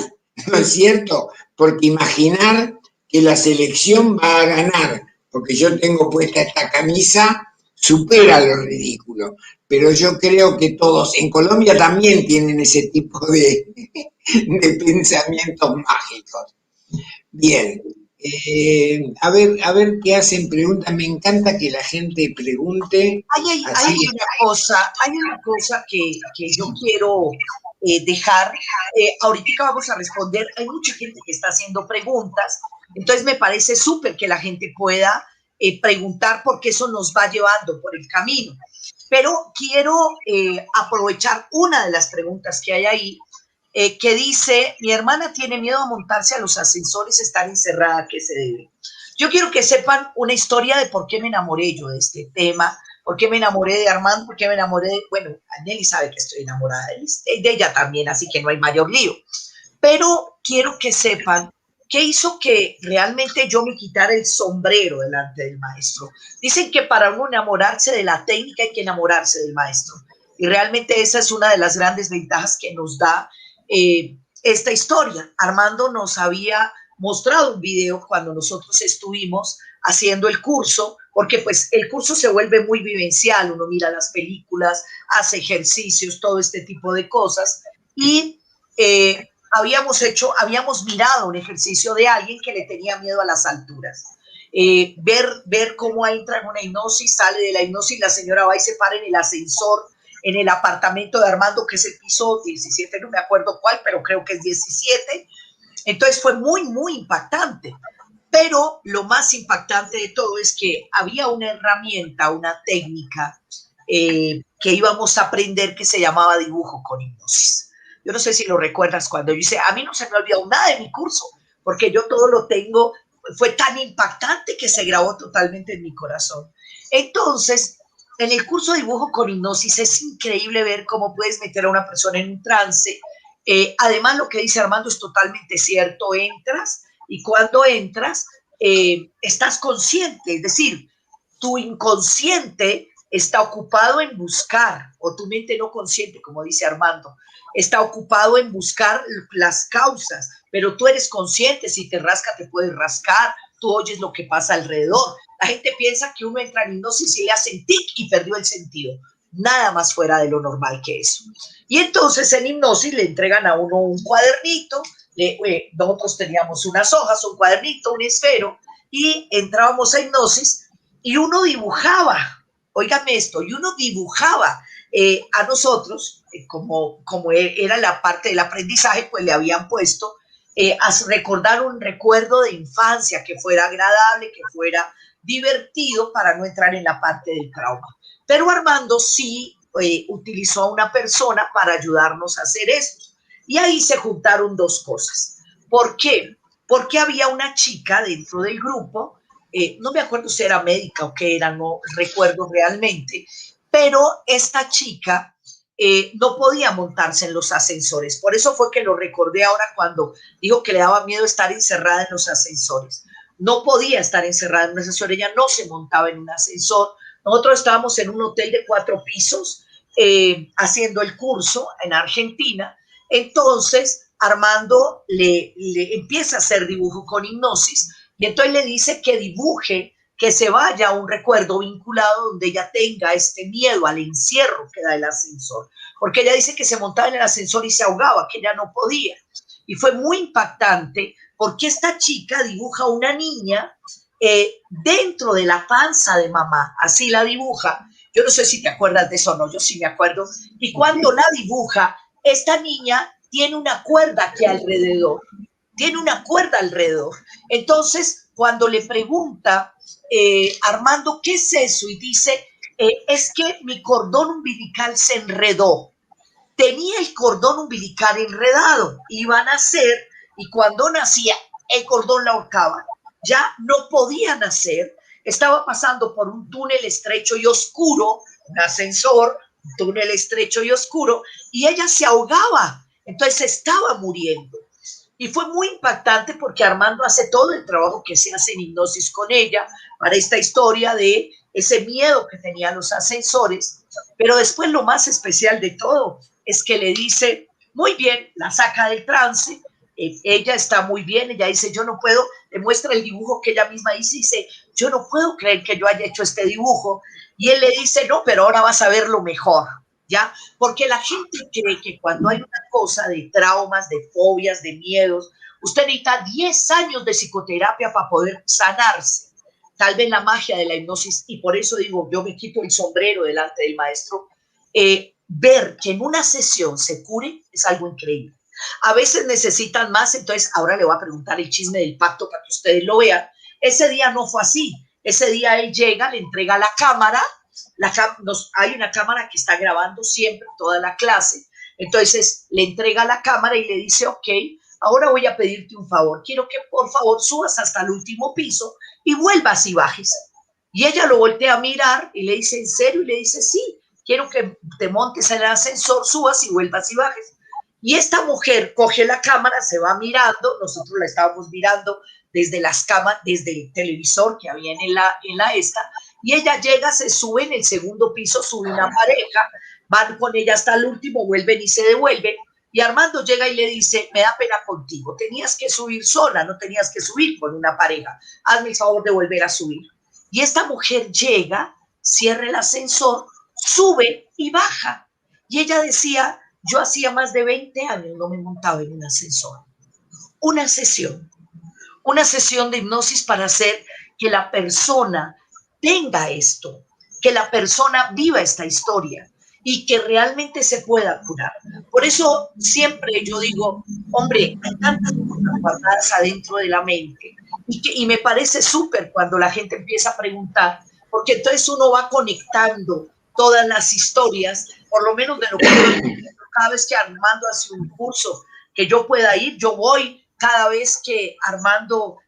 ¿no es cierto? Porque imaginar que la selección va a ganar, porque yo tengo puesta esta camisa, supera lo ridículo. Pero yo creo que todos, en Colombia también tienen ese tipo de pensamientos mágicos. Bien, a ver qué hacen preguntas. Me encanta que la gente pregunte. Así. Hay una cosa que yo quiero dejar. Ahorita vamos a responder. Hay mucha gente que está haciendo preguntas, entonces me parece súper que la gente pueda preguntar porque eso nos va llevando por el camino. Pero quiero aprovechar una de las preguntas que hay ahí, que dice, mi hermana tiene miedo a montarse a los ascensores, estar encerrada, ¿qué se debe? Yo quiero que sepan una historia de por qué me enamoré yo de este tema, por qué me enamoré de Armando, por qué me enamoré de, bueno, Nelly sabe que estoy enamorada de ella también, así que no hay mayor lío. Pero quiero que sepan qué hizo que realmente yo me quitara el sombrero delante del maestro. Dicen que para uno enamorarse de la técnica hay que enamorarse del maestro. Y realmente esa es una de las grandes ventajas que nos da esta historia. Armando nos había mostrado un video cuando nosotros estuvimos haciendo el curso, porque pues el curso se vuelve muy vivencial, uno mira las películas, hace ejercicios, todo este tipo de cosas, y habíamos mirado un ejercicio de alguien que le tenía miedo a las alturas. Ver cómo entra en una hipnosis, sale de la hipnosis, la señora va y se para en el ascensor en el apartamento de Armando, que es el piso 17, no me acuerdo cuál, pero creo que es 17. Entonces fue muy, muy impactante. Pero lo más impactante de todo es que había una herramienta, una técnica que íbamos a aprender que se llamaba dibujo con hipnosis. Yo no sé si lo recuerdas cuando yo hice, a mí no se me olvidó nada de mi curso, porque yo todo lo tengo, fue tan impactante que se grabó totalmente en mi corazón. Entonces, en el curso de dibujo con hipnosis es increíble ver cómo puedes meter a una persona en un trance. Además, lo que dice Armando es totalmente cierto. Entras y cuando entras, estás consciente, es decir, tu inconsciente está ocupado en buscar, o tu mente no consciente, como dice Armando, está ocupado en buscar las causas, pero tú eres consciente, si te rasca te puedes rascar, tú oyes lo que pasa alrededor. La gente piensa que uno entra en hipnosis y le hacen tic y perdió el sentido. Nada más fuera de lo normal que eso. Y entonces en hipnosis le entregan a uno un cuadernito, nosotros teníamos unas hojas, un cuadernito, un esfero, y entrábamos a hipnosis y uno dibujaba, óigame esto, y uno dibujaba a nosotros, como era la parte del aprendizaje, pues le habían puesto a recordar un recuerdo de infancia que fuera agradable, que fuera divertido para no entrar en la parte del trauma. Pero Armando sí utilizó a una persona para ayudarnos a hacer esto. Y ahí se juntaron dos cosas. ¿Por qué? Porque había una chica dentro del grupo, no me acuerdo si era médica o qué era, no recuerdo realmente, pero esta chica no podía montarse en los ascensores. Por eso fue que lo recordé ahora cuando dijo que le daba miedo estar encerrada en los ascensores. No podía estar encerrada en un ascensor, ella no se montaba en un ascensor. Nosotros estábamos en un hotel de 4 pisos haciendo el curso en Argentina. Entonces Armando le empieza a hacer dibujo con hipnosis y entonces le dice que dibuje, que se vaya a un recuerdo vinculado donde ella tenga este miedo al encierro que da el ascensor, porque ella dice que se montaba en el ascensor y se ahogaba, que ella no podía. Y fue muy impactante porque esta chica dibuja una niña dentro de la panza de mamá, así la dibuja. Yo no sé si te acuerdas de eso o no, yo sí me acuerdo. Y cuando la dibuja, esta niña tiene una cuerda aquí alrededor, tiene una cuerda alrededor. Entonces, cuando le pregunta Armando, ¿qué es eso? Y dice, es que mi cordón umbilical se enredó. Tenía el cordón umbilical enredado, iba a nacer y cuando nacía el cordón la ahorcaba. Ya no podía nacer, estaba pasando por un túnel estrecho y oscuro, un ascensor, un túnel estrecho y oscuro, y ella se ahogaba, entonces estaba muriendo. Y fue muy impactante porque Armando hace todo el trabajo que se hace en hipnosis con ella para esta historia de ese miedo que tenía los ascensores. Pero después lo más especial de todo es que le dice, muy bien, la saca del trance, ella está muy bien, ella dice, yo no puedo, le muestra el dibujo que ella misma hizo y dice, yo no puedo creer que yo haya hecho este dibujo. Y él le dice, no, pero ahora vas a ver lo mejor. ¿Ya? Porque la gente cree que cuando hay una cosa de traumas, de fobias, de miedos, usted necesita 10 años de psicoterapia para poder sanarse. Tal vez la magia de la hipnosis, y por eso digo, yo me quito el sombrero delante del maestro, ver que en una sesión se cure es algo increíble. A veces necesitan más, entonces ahora le voy a preguntar el chisme del pacto para que ustedes lo vean. Ese día no fue así. Ese día él llega, le entrega la cámara, hay una cámara que está grabando siempre toda la clase, entonces le entrega la cámara y le dice, ok, ahora voy a pedirte un favor, quiero que por favor subas hasta el último piso y vuelvas y bajes. Y ella lo voltea a mirar y le dice, ¿en serio? Y le dice, sí, quiero que te montes en el ascensor, subas y vuelvas y bajes. Y esta mujer coge la cámara, se va mirando, nosotros la estábamos mirando desde las cámaras, desde el televisor que había en la esta, y ella llega, se sube en el segundo piso, sube una pareja, van con ella hasta el último, vuelven y se devuelven, y Armando llega y le dice, me da pena contigo, tenías que subir sola, no tenías que subir con una pareja, hazme el favor de volver a subir. Y esta mujer llega, cierra el ascensor, sube y baja. Y ella decía, yo hacía más de 20 años no me montaba en un ascensor. Una sesión de hipnosis para hacer que la persona tenga esto, que la persona viva esta historia y que realmente se pueda curar. Por eso siempre yo digo, hombre, hay tantas cosas guardadas adentro de la mente y me parece súper cuando la gente empieza a preguntar, porque entonces uno va conectando todas las historias, por lo menos de lo que cada vez que Armando hace un curso que yo pueda ir, yo voy cada vez que Armando,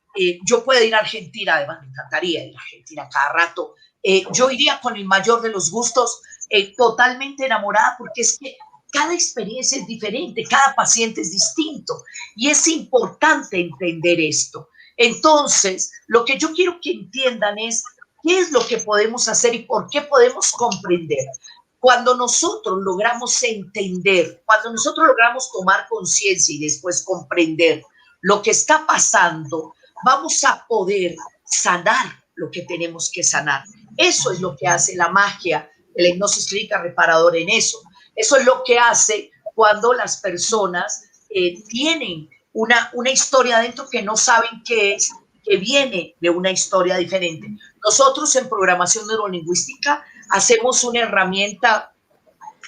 yo pueda ir a Argentina, además me encantaría ir a Argentina cada rato, yo iría con el mayor de los gustos, totalmente enamorada, porque es que cada experiencia es diferente, cada paciente es distinto y es importante entender esto. Entonces, lo que yo quiero que entiendan es qué es lo que podemos hacer y por qué podemos comprender. Cuando nosotros logramos entender, cuando nosotros logramos tomar conciencia y después comprender lo que está pasando, vamos a poder sanar lo que tenemos que sanar. Eso es lo que hace la magia de la hipnosis clínica reparadora en eso. Eso es lo que hace cuando las personas tienen una historia adentro que no saben qué es, que viene de una historia diferente. Nosotros en programación neurolingüística hacemos una herramienta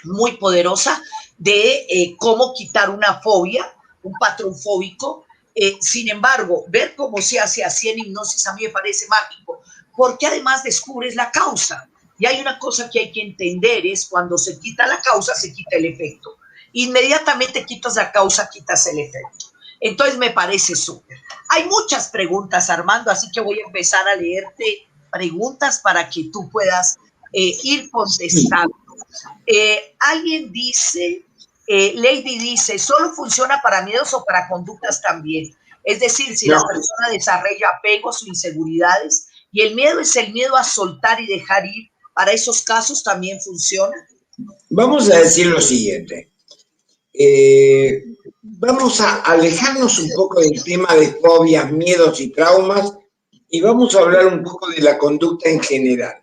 muy poderosa de cómo quitar una fobia, un patrón fóbico. Sin embargo, ver cómo se hace así en hipnosis a mí me parece mágico, porque además descubres la causa. Y hay una cosa que hay que entender, es cuando se quita la causa, se quita el efecto. Inmediatamente quitas la causa, quitas el efecto. Entonces me parece súper. Hay muchas preguntas, Armando, así que voy a empezar a leerte preguntas para que tú puedas ir contestando. Alguien dice, Lady dice, ¿solo funciona para miedos o para conductas también? Es decir, si la persona desarrolla apegos o inseguridades y el miedo es el miedo a soltar y dejar ir, ¿para esos casos también funciona? Vamos a decir lo siguiente. Vamos a alejarnos un poco del tema de fobias, miedos y traumas y vamos a hablar un poco de la conducta en general.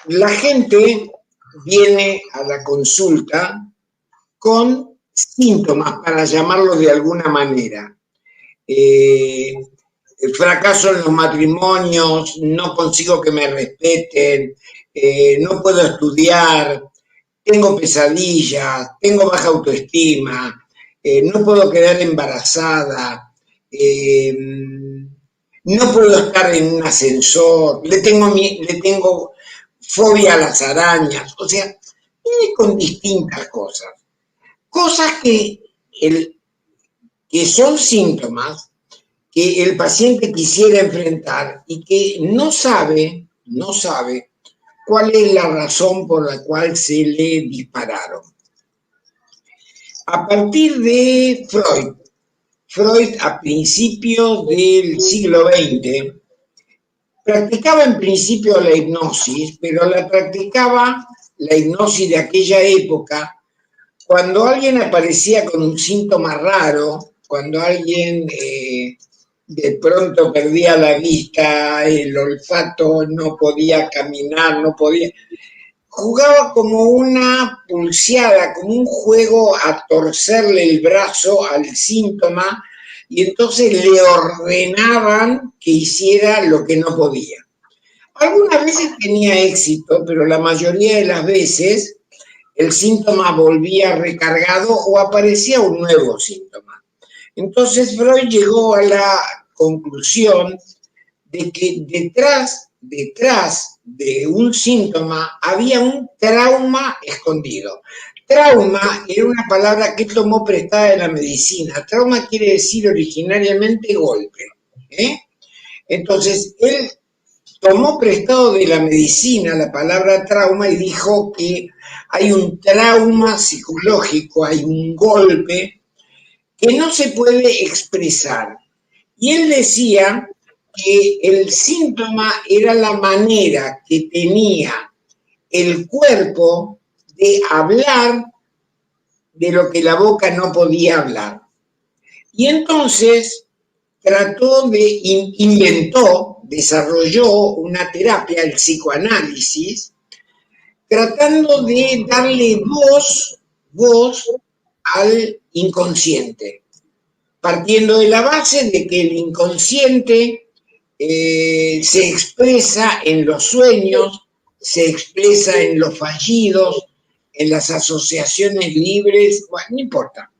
La gente viene a la consulta con síntomas, para llamarlos de alguna manera. Fracaso en los matrimonios, no consigo que me respeten, no puedo estudiar, tengo pesadillas, tengo baja autoestima, no puedo quedar embarazada, no puedo estar en un ascensor, le tengo fobia a las arañas, o sea, viene con distintas cosas. Cosas que son síntomas que el paciente quisiera enfrentar y que no sabe cuál es la razón por la cual se le dispararon. A partir de Freud a principios del siglo XX practicaba en principio la hipnosis, pero la practicaba la hipnosis de aquella época cuando alguien aparecía con un síntoma raro, cuando alguien de pronto perdía la vista, el olfato, no podía caminar, no podía... Jugaba como una pulseada, como un juego a torcerle el brazo al síntoma y entonces le ordenaban que hiciera lo que no podía. Algunas veces tenía éxito, pero la mayoría de las veces el síntoma volvía recargado o aparecía un nuevo síntoma. Entonces Freud llegó a la conclusión de que detrás de un síntoma había un trauma escondido. Trauma era una palabra que tomó prestada de la medicina. Trauma quiere decir originariamente golpe. Entonces, él tomó prestado de la medicina la palabra trauma y dijo que hay un trauma psicológico, hay un golpe que no se puede expresar. Y él decía que el síntoma era la manera que tenía el cuerpo de hablar de lo que la boca no podía hablar. Y entonces desarrolló una terapia, el psicoanálisis, tratando de darle voz al inconsciente, partiendo de la base de que el inconsciente se expresa en los sueños, se expresa en los fallidos, en las asociaciones libres, bueno, no importa.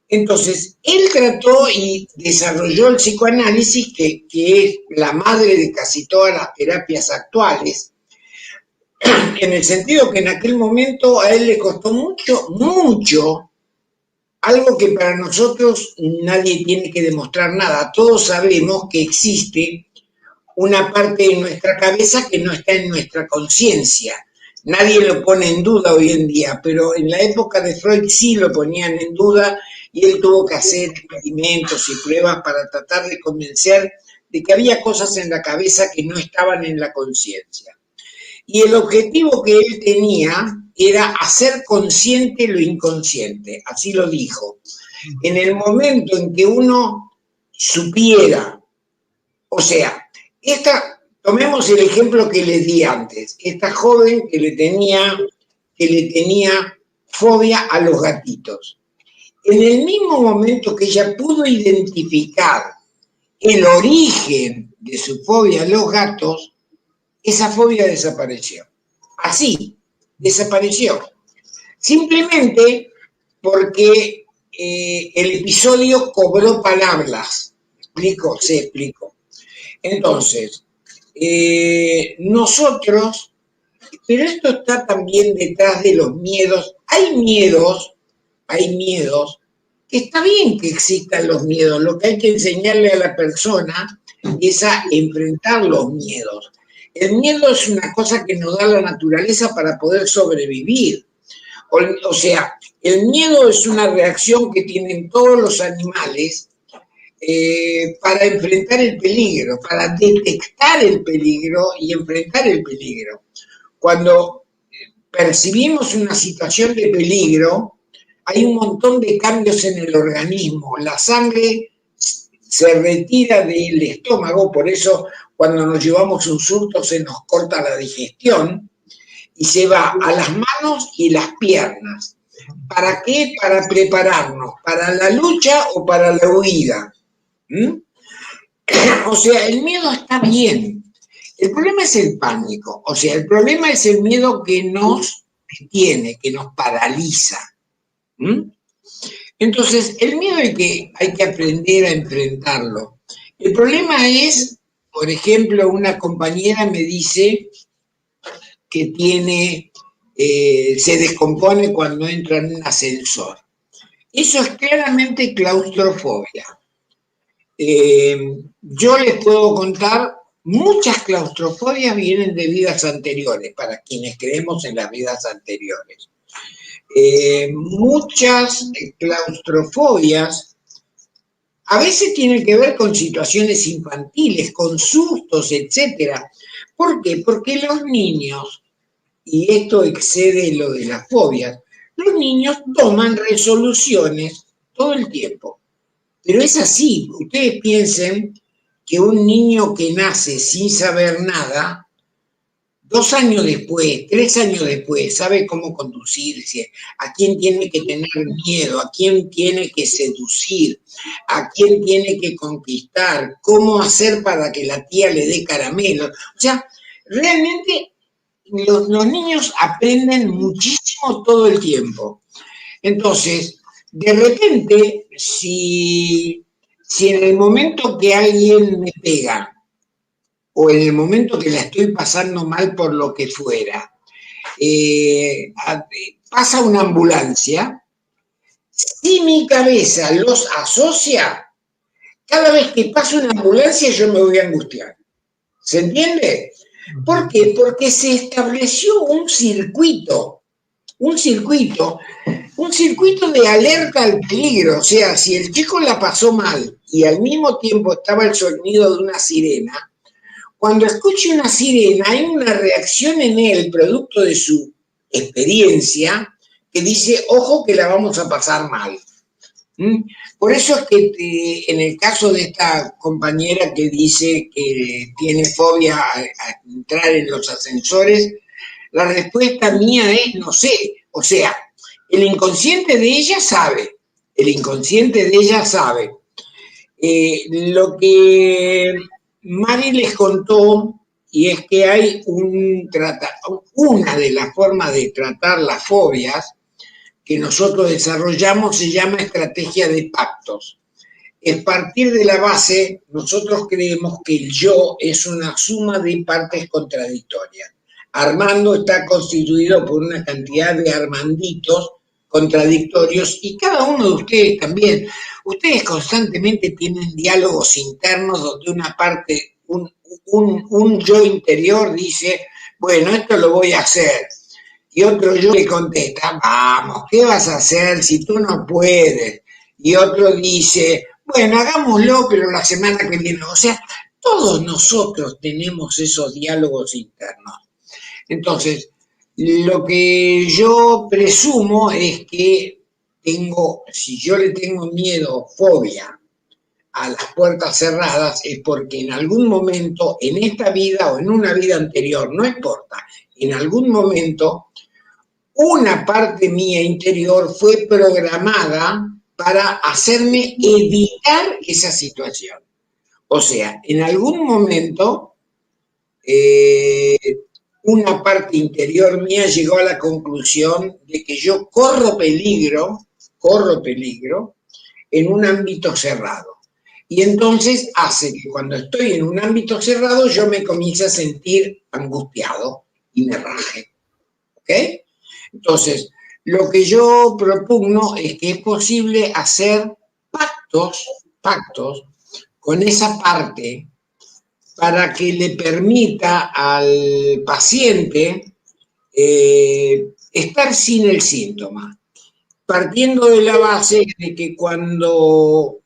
Entonces, él trató y desarrolló el psicoanálisis, que es la madre de casi todas las terapias actuales, en el sentido que en aquel momento a él le costó mucho, algo que para nosotros nadie tiene que demostrar nada. Todos sabemos que existe una parte de nuestra cabeza que no está en nuestra conciencia. Nadie lo pone en duda hoy en día, pero en la época de Freud sí lo ponían en duda y él tuvo que hacer experimentos y pruebas para tratar de convencer de que había cosas en la cabeza que no estaban en la conciencia. Y el objetivo que él tenía era hacer consciente lo inconsciente, así lo dijo. En el momento en que uno supiera, o sea, tomemos el ejemplo que les di antes, esta joven que le tenía fobia a los gatitos. En el mismo momento que ella pudo identificar el origen de su fobia a los gatos, esa fobia desapareció. Así, desapareció. Simplemente porque el episodio cobró palabras. Se explicó. Entonces, nosotros, pero esto está también detrás de los miedos. Hay miedos, que está bien que existan los miedos, lo que hay que enseñarle a la persona es a enfrentar los miedos. El miedo es una cosa que nos da la naturaleza para poder sobrevivir. O sea, el miedo es una reacción que tienen todos los animales para enfrentar el peligro, para detectar el peligro y enfrentar el peligro. Cuando percibimos una situación de peligro, hay un montón de cambios en el organismo. La sangre se retira del estómago, por eso cuando nos llevamos un susto se nos corta la digestión y se va a las manos y las piernas. ¿Para qué? Para prepararnos, para la lucha o para la huida. O sea, el miedo está bien. El problema es el pánico. O sea, el problema es el miedo que nos detiene, que nos paraliza. Entonces, el miedo hay que aprender a enfrentarlo. El problema es, por ejemplo, una compañera me dice que se descompone cuando entra en un ascensor. Eso es claramente claustrofobia. Yo les puedo contar, muchas claustrofobias vienen de vidas anteriores, para quienes creemos en las vidas anteriores. Muchas claustrofobias a veces tienen que ver con situaciones infantiles, con sustos, etc. ¿Por qué? Porque los niños, y esto excede lo de las fobias, los niños toman resoluciones todo el tiempo. Pero es así, ustedes piensen que un niño que nace sin saber nada, 2 años después, 3 años después, sabe cómo conducirse, a quién tiene que tener miedo, a quién tiene que seducir, a quién tiene que conquistar, cómo hacer para que la tía le dé caramelo. O sea, realmente los niños aprenden muchísimo todo el tiempo. Entonces, de repente, si en el momento que alguien me pega, o en el momento que la estoy pasando mal por lo que fuera, pasa una ambulancia, si mi cabeza los asocia, cada vez que pasa una ambulancia yo me voy a angustiar. ¿Se entiende? ¿Por qué? Porque se estableció un circuito de alerta al peligro. O sea, si el chico la pasó mal y al mismo tiempo estaba el sonido de una sirena, cuando escuche una sirena hay una reacción en él, producto de su experiencia, que dice, ojo que la vamos a pasar mal. Por eso es que en el caso de esta compañera que dice que tiene fobia a entrar en los ascensores, la respuesta mía es no sé. O sea, el inconsciente de ella sabe. Lo que Mari les contó, y es que hay una de las formas de tratar las fobias que nosotros desarrollamos se llama estrategia de pactos. Es partir de la base, nosotros creemos que el yo es una suma de partes contradictorias. Armando está constituido por una cantidad de Armanditos contradictorios y cada uno de ustedes también. Ustedes constantemente tienen diálogos internos donde una parte, un yo interior dice, bueno, esto lo voy a hacer. Y otro yo le contesta, vamos, ¿qué vas a hacer si tú no puedes? Y otro dice, bueno, hagámoslo, pero la semana que viene. O sea, todos nosotros tenemos esos diálogos internos. Entonces, lo que yo presumo es que si yo le tengo miedo, fobia a las puertas cerradas, es porque en algún momento, en esta vida o en una vida anterior, no importa, en algún momento, una parte mía interior fue programada para hacerme evitar esa situación. O sea, en algún momento, una parte interior mía llegó a la conclusión de que yo corro peligro en un ámbito cerrado. Y entonces hace que cuando estoy en un ámbito cerrado yo me comience a sentir angustiado y me raje. ¿Ok? Entonces, lo que yo propugno es que es posible hacer pactos con esa parte para que le permita al paciente estar sin el síntoma, partiendo de la base de que cuando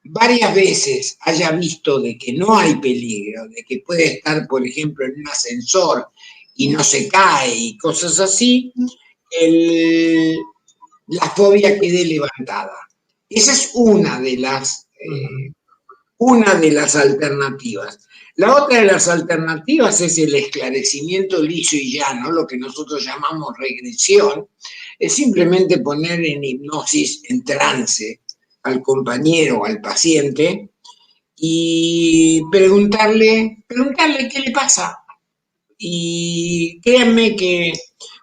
varias veces haya visto de que no hay peligro, de que puede estar, por ejemplo, en un ascensor y no se cae y cosas así, la fobia quede levantada. Esa es una de las alternativas. La otra de las alternativas es el esclarecimiento liso y llano, lo que nosotros llamamos regresión, es simplemente poner en hipnosis, en trance, al compañero o al paciente y preguntarle qué le pasa. Y créanme que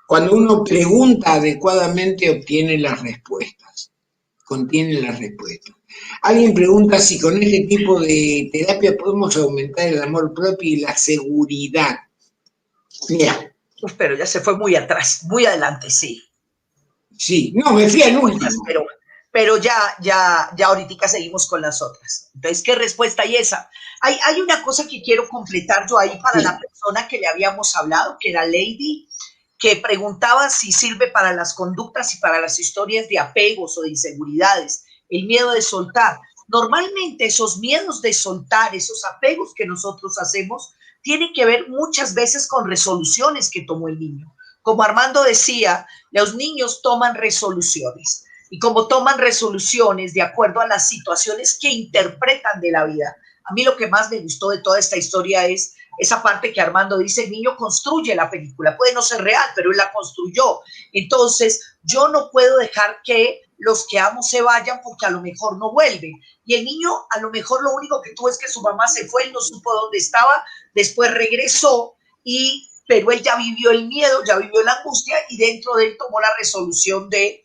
cuando uno pregunta adecuadamente obtiene las respuestas, contiene las respuestas. Alguien pregunta si con este tipo de terapia podemos aumentar el amor propio y la seguridad. Mira. Pero ya se fue muy atrás, muy adelante, sí. Sí, no, me fui al último. Pero ya ahorita seguimos con las otras. Entonces, ¿qué respuesta hay esa? Hay una cosa que quiero completar yo ahí para la persona que le habíamos hablado, que era Lady, que preguntaba si sirve para las conductas y para las historias de apegos o de inseguridades, el miedo de soltar. Normalmente esos miedos de soltar, esos apegos que nosotros hacemos, tienen que ver muchas veces con resoluciones que tomó el niño. Como Armando decía, los niños toman resoluciones y como toman resoluciones de acuerdo a las situaciones que interpretan de la vida. A mí lo que más me gustó de toda esta historia es esa parte que Armando dice, el niño construye la película, puede no ser real, pero él la construyó. Entonces, yo no puedo dejar que los que amo se vayan porque a lo mejor no vuelven. Y el niño, a lo mejor lo único que tuvo es que su mamá se fue, él no supo dónde estaba, después regresó, pero él ya vivió el miedo, ya vivió la angustia y dentro de él tomó la resolución de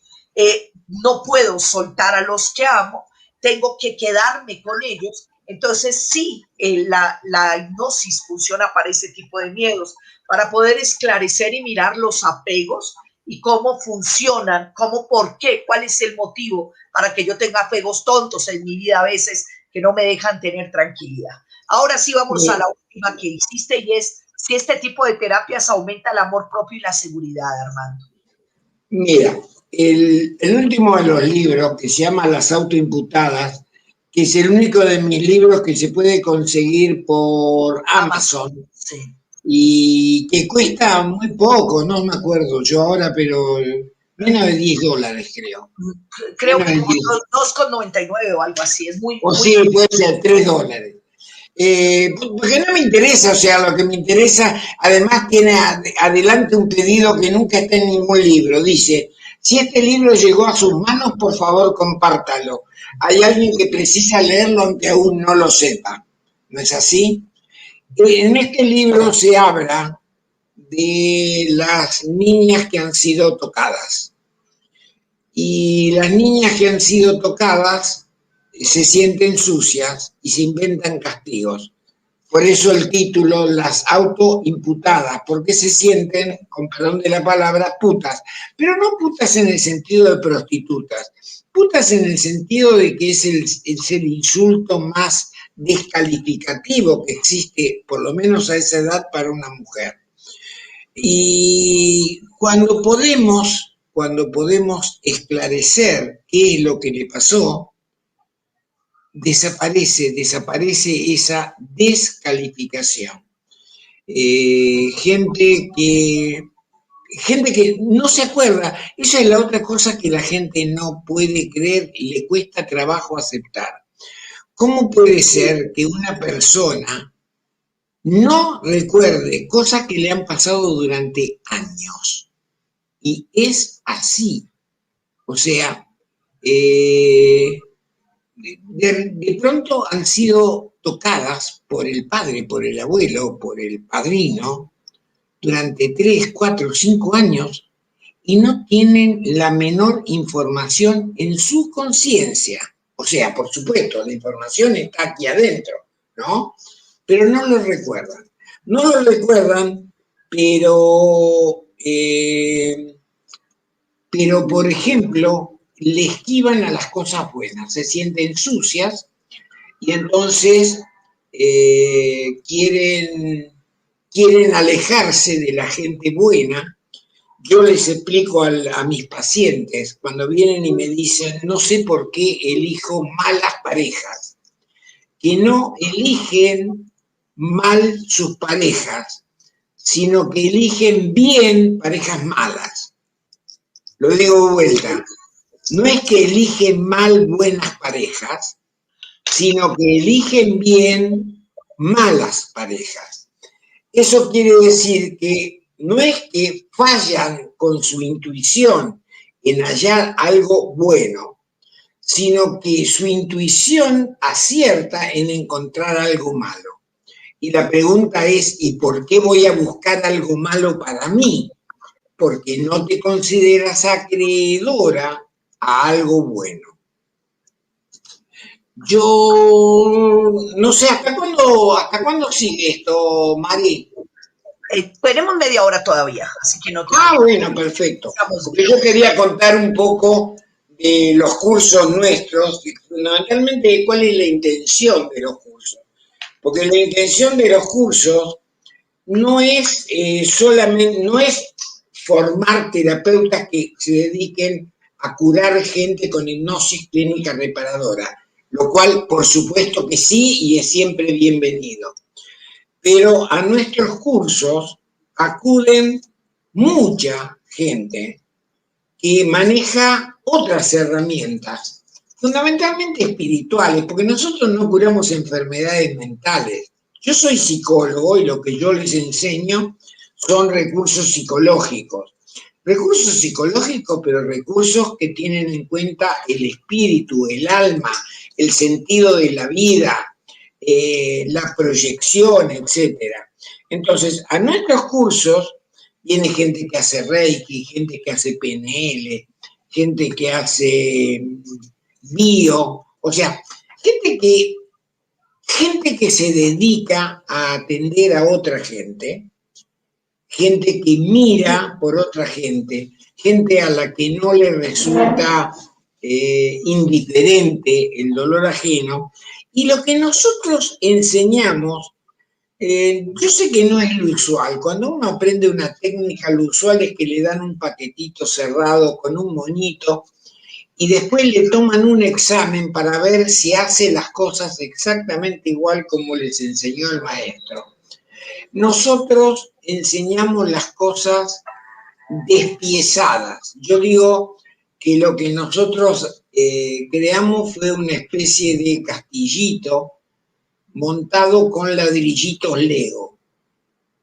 no puedo soltar a los que amo, tengo que quedarme con ellos. Entonces sí, la hipnosis funciona para ese tipo de miedos, para poder esclarecer y mirar los apegos y cómo funcionan, cómo, por qué, cuál es el motivo para que yo tenga apegos tontos en mi vida a veces que no me dejan tener tranquilidad. Ahora sí vamos a la última que hiciste y es si este tipo de terapias aumenta el amor propio y la seguridad, Armando. Mira, el último de los libros, que se llama Las autoimputadas, que es el único de mis libros que se puede conseguir por Amazon, sí. Y que cuesta muy poco, no me acuerdo yo ahora, pero menos de $10, creo. Creo que como 2,99 o algo así, es muy... O sí, puede ser $3. Porque no me interesa, o sea, lo que me interesa, además tiene adelante un pedido que nunca está en ningún libro, dice, si este libro llegó a sus manos, por favor compártalo. Hay alguien que precisa leerlo aunque aún no lo sepa, ¿no es así? En este libro se habla de las niñas que han sido tocadas. Y las niñas que han sido tocadas se sienten sucias y se inventan castigos. Por eso el título, Las autoimputadas, porque se sienten, con perdón de la palabra, putas. Pero no putas en el sentido de prostitutas, putas en el sentido de que es el insulto más descalificativo que existe, por lo menos a esa edad, para una mujer. Y cuando podemos esclarecer qué es lo que le pasó, desaparece esa descalificación. Gente que no se acuerda, esa es la otra cosa que la gente no puede creer y le cuesta trabajo aceptar. ¿Cómo puede ser que una persona no recuerde cosas que le han pasado durante años? Y es así. O sea, de pronto han sido tocadas por el padre, por el abuelo, por el padrino, durante 3, 4, 5 años y no tienen la menor información en su conciencia. O sea, por supuesto, la información está aquí adentro, ¿no? Pero no lo recuerdan. No lo recuerdan, pero por ejemplo, le esquivan a las cosas buenas, se sienten sucias y entonces quieren alejarse de la gente buena. Yo les explico a mis pacientes cuando vienen y me dicen, no sé por qué elijo malas parejas, que no eligen mal sus parejas, sino que eligen bien parejas malas. Lo digo de vuelta, no es que eligen mal buenas parejas, sino que eligen bien malas parejas. Eso quiere decir que no es que fallan con su intuición en hallar algo bueno, sino que su intuición acierta en encontrar algo malo. Y la pregunta es, ¿y por qué voy a buscar algo malo para mí? Porque no te consideras acreedora a algo bueno. Yo no sé, ¿hasta cuándo sigue esto, Mari? Tenemos media hora todavía, así que no te Bueno, perfecto. estamos Porque bien. yo quería contar un poco de los cursos nuestros, fundamentalmente cuál es la intención de los cursos. Porque la intención de los cursos no es solamente, no es formar terapeutas que se dediquen a curar gente con hipnosis clínica reparadora, lo cual por supuesto que sí y es siempre bienvenido. Pero a nuestros cursos acuden mucha gente que maneja otras herramientas, fundamentalmente espirituales, porque nosotros no curamos enfermedades mentales. Yo soy psicólogo y lo que yo les enseño son recursos psicológicos. Recursos psicológicos, pero recursos que tienen en cuenta el espíritu, el alma, el sentido de la vida, la proyección, etcétera. Entonces, a nuestros cursos viene gente que hace Reiki, gente que hace PNL, gente que hace bio, o sea, gente que se dedica a atender a otra gente que mira por otra gente a la que no le resulta indiferente el dolor ajeno. Y lo que nosotros enseñamos, yo sé que no es lo usual. Cuando uno aprende una técnica, lo usual es que le dan un paquetito cerrado con un moñito y después le toman un examen para ver si hace las cosas exactamente igual como les enseñó el maestro. Nosotros enseñamos las cosas despiezadas. Yo digo que lo que nosotros creamos fue una especie de castillito montado con ladrillitos Lego,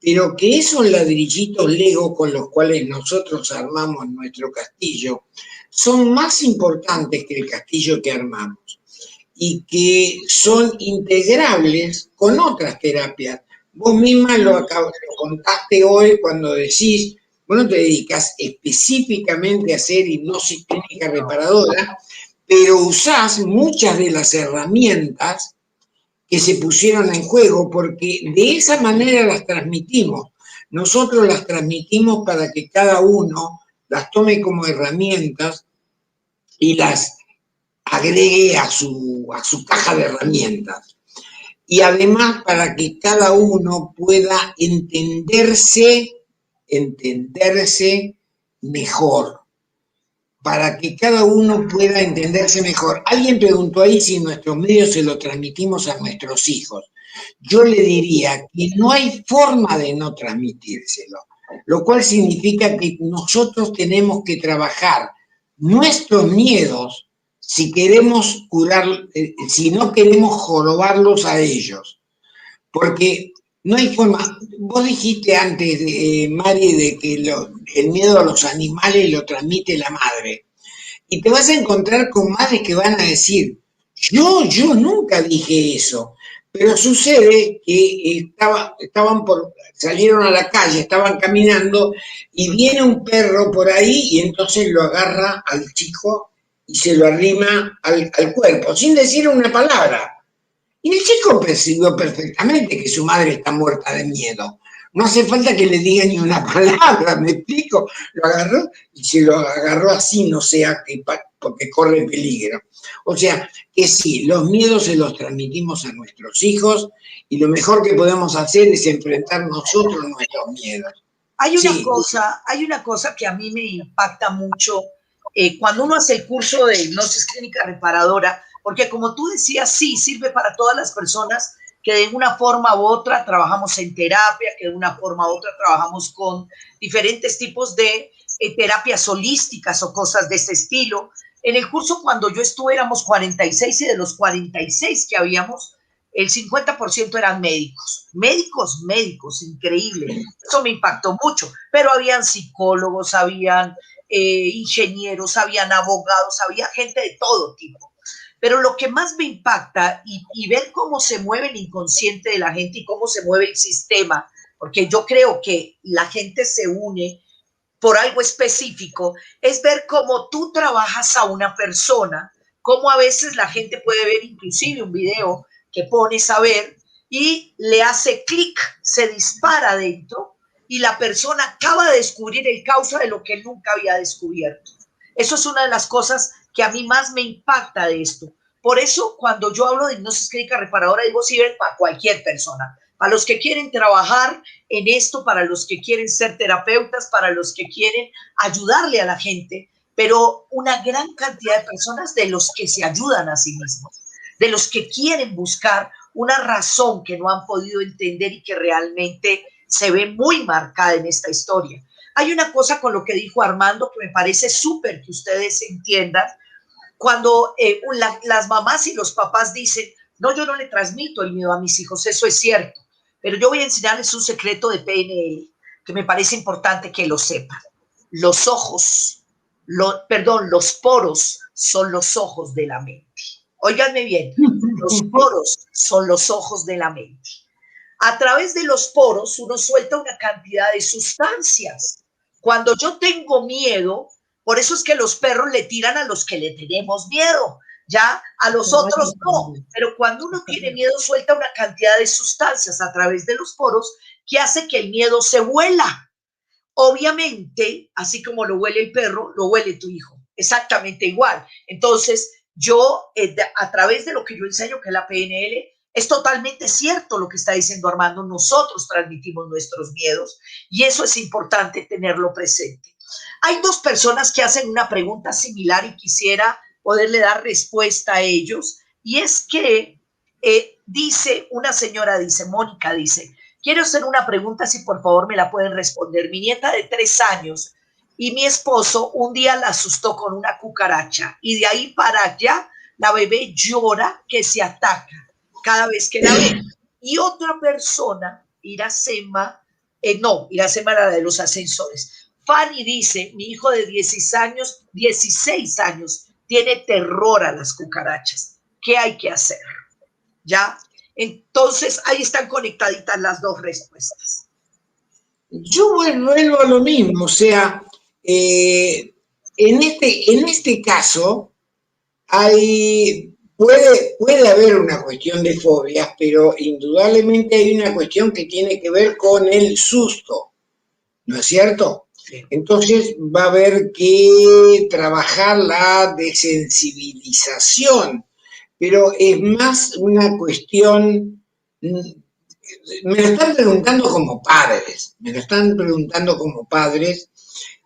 pero que esos ladrillitos Lego con los cuales nosotros armamos nuestro castillo son más importantes que el castillo que armamos y que son integrables con otras terapias. Vos misma lo contaste hoy cuando decís, vos no te dedicas específicamente a hacer hipnosis clínica reparadora, pero usás muchas de las herramientas que se pusieron en juego, porque de esa manera las transmitimos. Nosotros las transmitimos para que cada uno las tome como herramientas y las agregue a su caja de herramientas. Y además para que cada uno pueda entenderse mejor, para que cada uno pueda entenderse mejor. Alguien preguntó ahí si nuestros medios se lo transmitimos a nuestros hijos. Yo le diría que no hay forma de no transmitírselo, lo cual significa que nosotros tenemos que trabajar nuestros miedos si queremos curar, si no queremos jorobarlos a ellos, porque no hay forma. Vos dijiste antes, Mari, de que el miedo a los animales lo transmite la madre. Y te vas a encontrar con madres que van a decir, yo nunca dije eso. Pero sucede que salieron a la calle, estaban caminando y viene un perro por ahí y entonces lo agarra al chico y se lo arrima al cuerpo, sin decir una palabra. Y el chico percibió perfectamente que su madre está muerta de miedo. No hace falta que le diga ni una palabra, ¿me explico? Lo agarró y se lo agarró así, no sea que porque corre peligro. O sea, que sí, los miedos se los transmitimos a nuestros hijos y lo mejor que podemos hacer es enfrentar nosotros nuestros miedos. Hay una cosa que a mí me impacta mucho cuando uno hace el curso de hipnosis clínica reparadora, porque como tú decías, sí, sirve para todas las personas que de una forma u otra trabajamos en terapia, que de una forma u otra trabajamos con diferentes tipos de terapias holísticas o cosas de ese estilo. En el curso, cuando yo estuve, éramos 46 y de los 46 que habíamos, el 50% eran médicos, médicos, increíble. Eso me impactó mucho, pero habían psicólogos, habían ingenieros, habían abogados, había gente de todo tipo. Pero lo que más me impacta y ver cómo se mueve el inconsciente de la gente y cómo se mueve el sistema, porque yo creo que la gente se une por algo específico, es ver cómo tú trabajas a una persona, cómo a veces la gente puede ver inclusive un video que pones a ver y le hace clic, se dispara dentro y la persona acaba de descubrir el causa de lo que nunca había descubierto. Eso es una de las cosas que a mí más me impacta de esto. Por eso, cuando yo hablo de hipnosis clínica reparadora, digo sirve para cualquier persona, para los que quieren trabajar en esto, para los que quieren ser terapeutas, para los que quieren ayudarle a la gente, pero una gran cantidad de personas de los que se ayudan a sí mismos, de los que quieren buscar una razón que no han podido entender y que realmente se ve muy marcada en esta historia. Hay una cosa con lo que dijo Armando que me parece súper que ustedes entiendan. Cuando las mamás y los papás dicen, no, yo no le transmito el miedo a mis hijos, eso es cierto, pero yo voy a enseñarles un secreto de PNL que me parece importante que lo sepan. Los ojos, los poros son los ojos de la mente. Óiganme bien, los poros son los ojos de la mente. A través de los poros uno suelta una cantidad de sustancias. Cuando yo tengo miedo, por eso es que los perros le tiran a los que le tenemos miedo, ya a los otros no, pero cuando uno tiene miedo suelta una cantidad de sustancias a través de los poros que hace que el miedo se vuela. Obviamente, así como lo huele el perro, lo huele tu hijo, exactamente igual. Entonces, yo a través de lo que yo enseño, que es la PNL, es totalmente cierto lo que está diciendo Armando, nosotros transmitimos nuestros miedos y eso es importante tenerlo presente. Hay dos personas que hacen una pregunta similar y quisiera poderle dar respuesta a ellos y es que dice, una señora dice, Mónica dice, quiero hacer una pregunta si por favor me la pueden responder. Mi nieta de 3 años y mi esposo un día la asustó con una cucaracha y de ahí para allá la bebé llora que se ataca cada vez que la ve. Y otra persona, Iracema, Iracema era la de los ascensores. Fanny dice, mi hijo de 16 años, tiene terror a las cucarachas. ¿Qué hay que hacer? ¿Ya? Entonces, ahí están conectaditas las dos respuestas. Yo vuelvo a lo mismo, o sea, en este caso puede haber una cuestión de fobias, pero indudablemente hay una cuestión que tiene que ver con el susto, ¿no es cierto? Sí. Entonces va a haber que trabajar la desensibilización, pero es más una cuestión, me lo están preguntando como padres,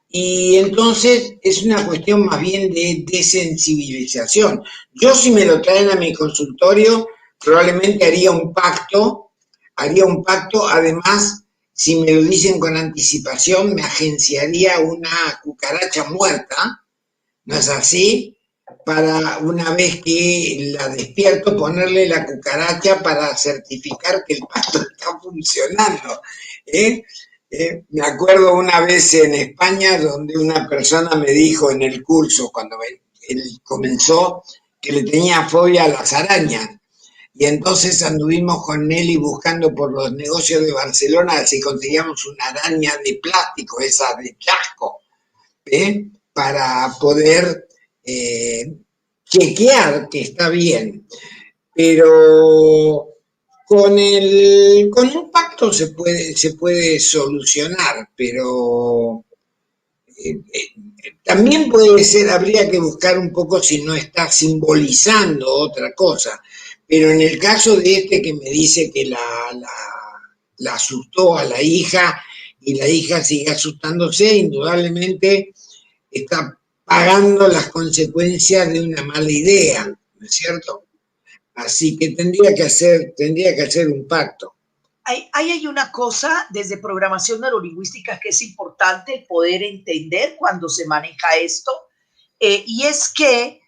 y entonces es una cuestión más bien de desensibilización. Yo si me lo traen a mi consultorio, probablemente haría un pacto, además, si me lo dicen con anticipación, me agenciaría una cucaracha muerta, ¿no es así? Para una vez que la despierto, ponerle la cucaracha para certificar que el pacto está funcionando, ¿eh? Me acuerdo una vez en España donde una persona me dijo en el curso, cuando él comenzó, que le tenía fobia a las arañas. Y entonces anduvimos con Nelly buscando por los negocios de Barcelona si conseguíamos una araña de plástico, esa de chasco, para poder chequear que está bien, pero con un pacto se puede solucionar, pero también puede ser, habría que buscar un poco si no está simbolizando otra cosa, pero en el caso de este que me dice que la asustó a la hija y la hija sigue asustándose, indudablemente está pagando las consecuencias de una mala idea, ¿no es cierto? Así que tendría que hacer un pacto. Hay una cosa desde programación neurolingüística que es importante poder entender cuando se maneja esto, y es que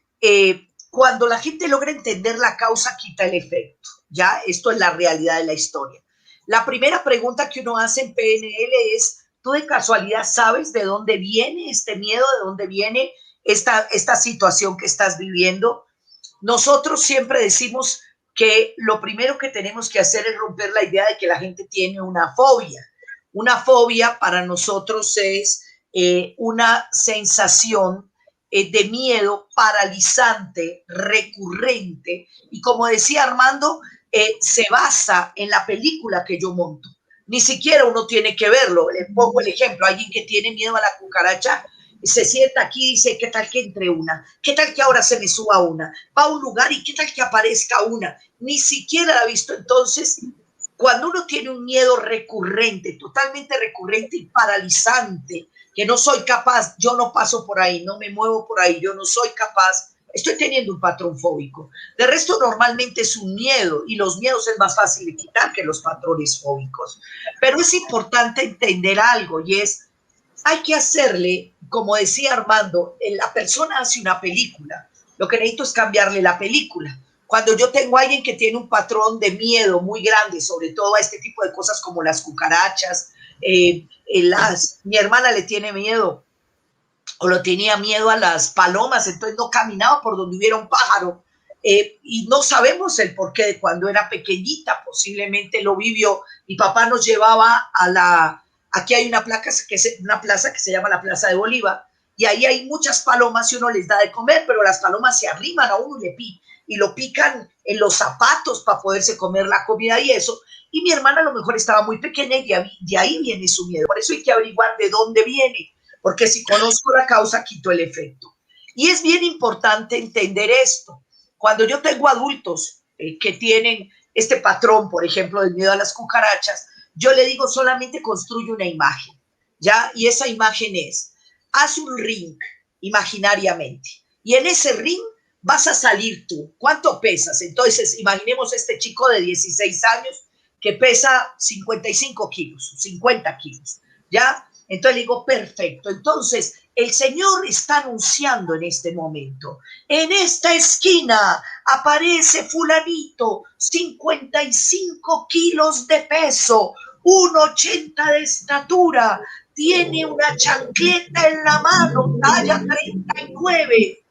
cuando la gente logra entender la causa, quita el efecto. Ya, esto es la realidad de la historia. La primera pregunta que uno hace en PNL es, ¿tú de casualidad sabes de dónde viene este miedo, de dónde viene esta situación que estás viviendo? Nosotros siempre decimos que lo primero que tenemos que hacer es romper la idea de que la gente tiene una fobia. Una fobia para nosotros es una sensación de miedo paralizante, recurrente, y como decía Armando, se basa en la película que yo monto. Ni siquiera uno tiene que verlo. Le pongo el ejemplo, alguien que tiene miedo a la cucaracha, se sienta aquí y dice, ¿qué tal que entre una? ¿Qué tal que ahora se me suba una? Va a un lugar y ¿qué tal que aparezca una? Ni siquiera la ha visto. Entonces, cuando uno tiene un miedo recurrente, totalmente recurrente y paralizante, que no soy capaz, yo no paso por ahí, no me muevo por ahí, yo no soy capaz, estoy teniendo un patrón fóbico. De resto, normalmente es un miedo, y los miedos es más fácil de quitar que los patrones fóbicos. Pero es importante entender algo, y es, hay que hacerle, como decía Armando, la persona hace una película, lo que necesito es cambiarle la película. Cuando yo tengo a alguien que tiene un patrón de miedo muy grande, sobre todo a este tipo de cosas como las cucarachas, mi hermana le tiene miedo o lo tenía miedo a las palomas, entonces no caminaba por donde hubiera un pájaro, y no sabemos el porqué de cuando era pequeñita, posiblemente lo vivió. Mi papá nos llevaba aquí hay una plaza que se llama la Plaza de Bolívar, y ahí hay muchas palomas y uno les da de comer, pero las palomas se arriman a uno y lo pican en los zapatos para poderse comer la comida y eso. Y mi hermana a lo mejor estaba muy pequeña y de ahí viene su miedo. Por eso hay que averiguar de dónde viene, porque si conozco la causa, quito el efecto. Y es bien importante entender esto. Cuando yo tengo adultos que tienen este patrón, por ejemplo, del miedo a las cucarachas, yo le digo solamente construye una imagen, ¿ya? Y esa imagen es, haz un ring imaginariamente, y en ese ring vas a salir tú. ¿Cuánto pesas? Entonces, imaginemos este chico de 16 años que pesa 55 kilos, 50 kilos, ¿ya? Entonces le digo, perfecto. Entonces, el Señor está anunciando en este momento, en esta esquina aparece fulanito, 55 kilos de peso, 1,80 de estatura, tiene una chancleta en la mano, talla 39,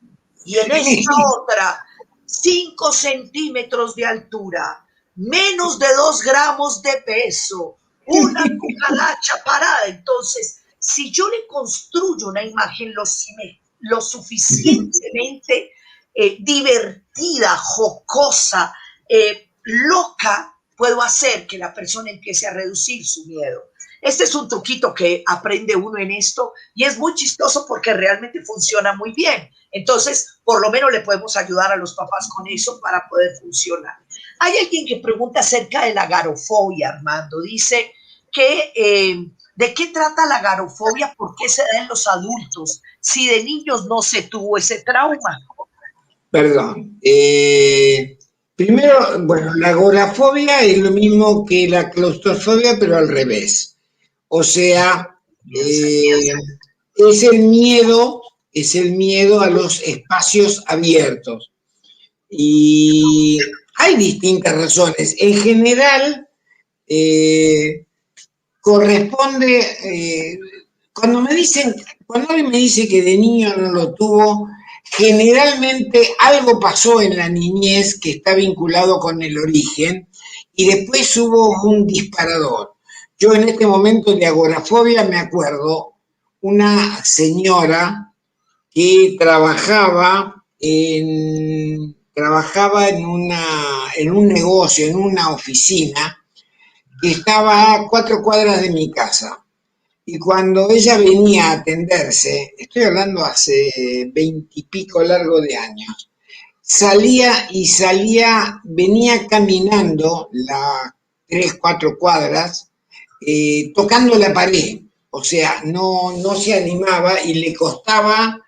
y en esta otra, 5 centímetros de altura, menos de 2 gramos de peso, una cucaracha parada. Entonces, si yo le construyo una imagen lo suficientemente divertida, jocosa, loca, puedo hacer que la persona empiece a reducir su miedo. Este es un truquito que aprende uno en esto y es muy chistoso porque realmente funciona muy bien. Entonces, por lo menos le podemos ayudar a los papás con eso para poder funcionar. Hay alguien que pregunta acerca de la agorafobia, Armando. Dice que ¿de qué trata la agorafobia? ¿Por qué se da en los adultos? Si de niños no se tuvo ese trauma. Perdón. Primero, bueno, la agorafobia es lo mismo que la claustrofobia, pero al revés. O sea, es el miedo a los espacios abiertos. Y hay distintas razones. En general, corresponde, cuando alguien me dice que de niño no lo tuvo, generalmente algo pasó en la niñez que está vinculado con el origen y después hubo un disparador. Yo en este momento de agorafobia me acuerdo una señora que trabajaba en un negocio, en una oficina, que estaba a 4 cuadras de mi casa. Y cuando ella venía a atenderse, estoy hablando hace 20 y pico largo de años, venía caminando las 3, 4 cuadras, tocando la pared. O sea, no se animaba y le costaba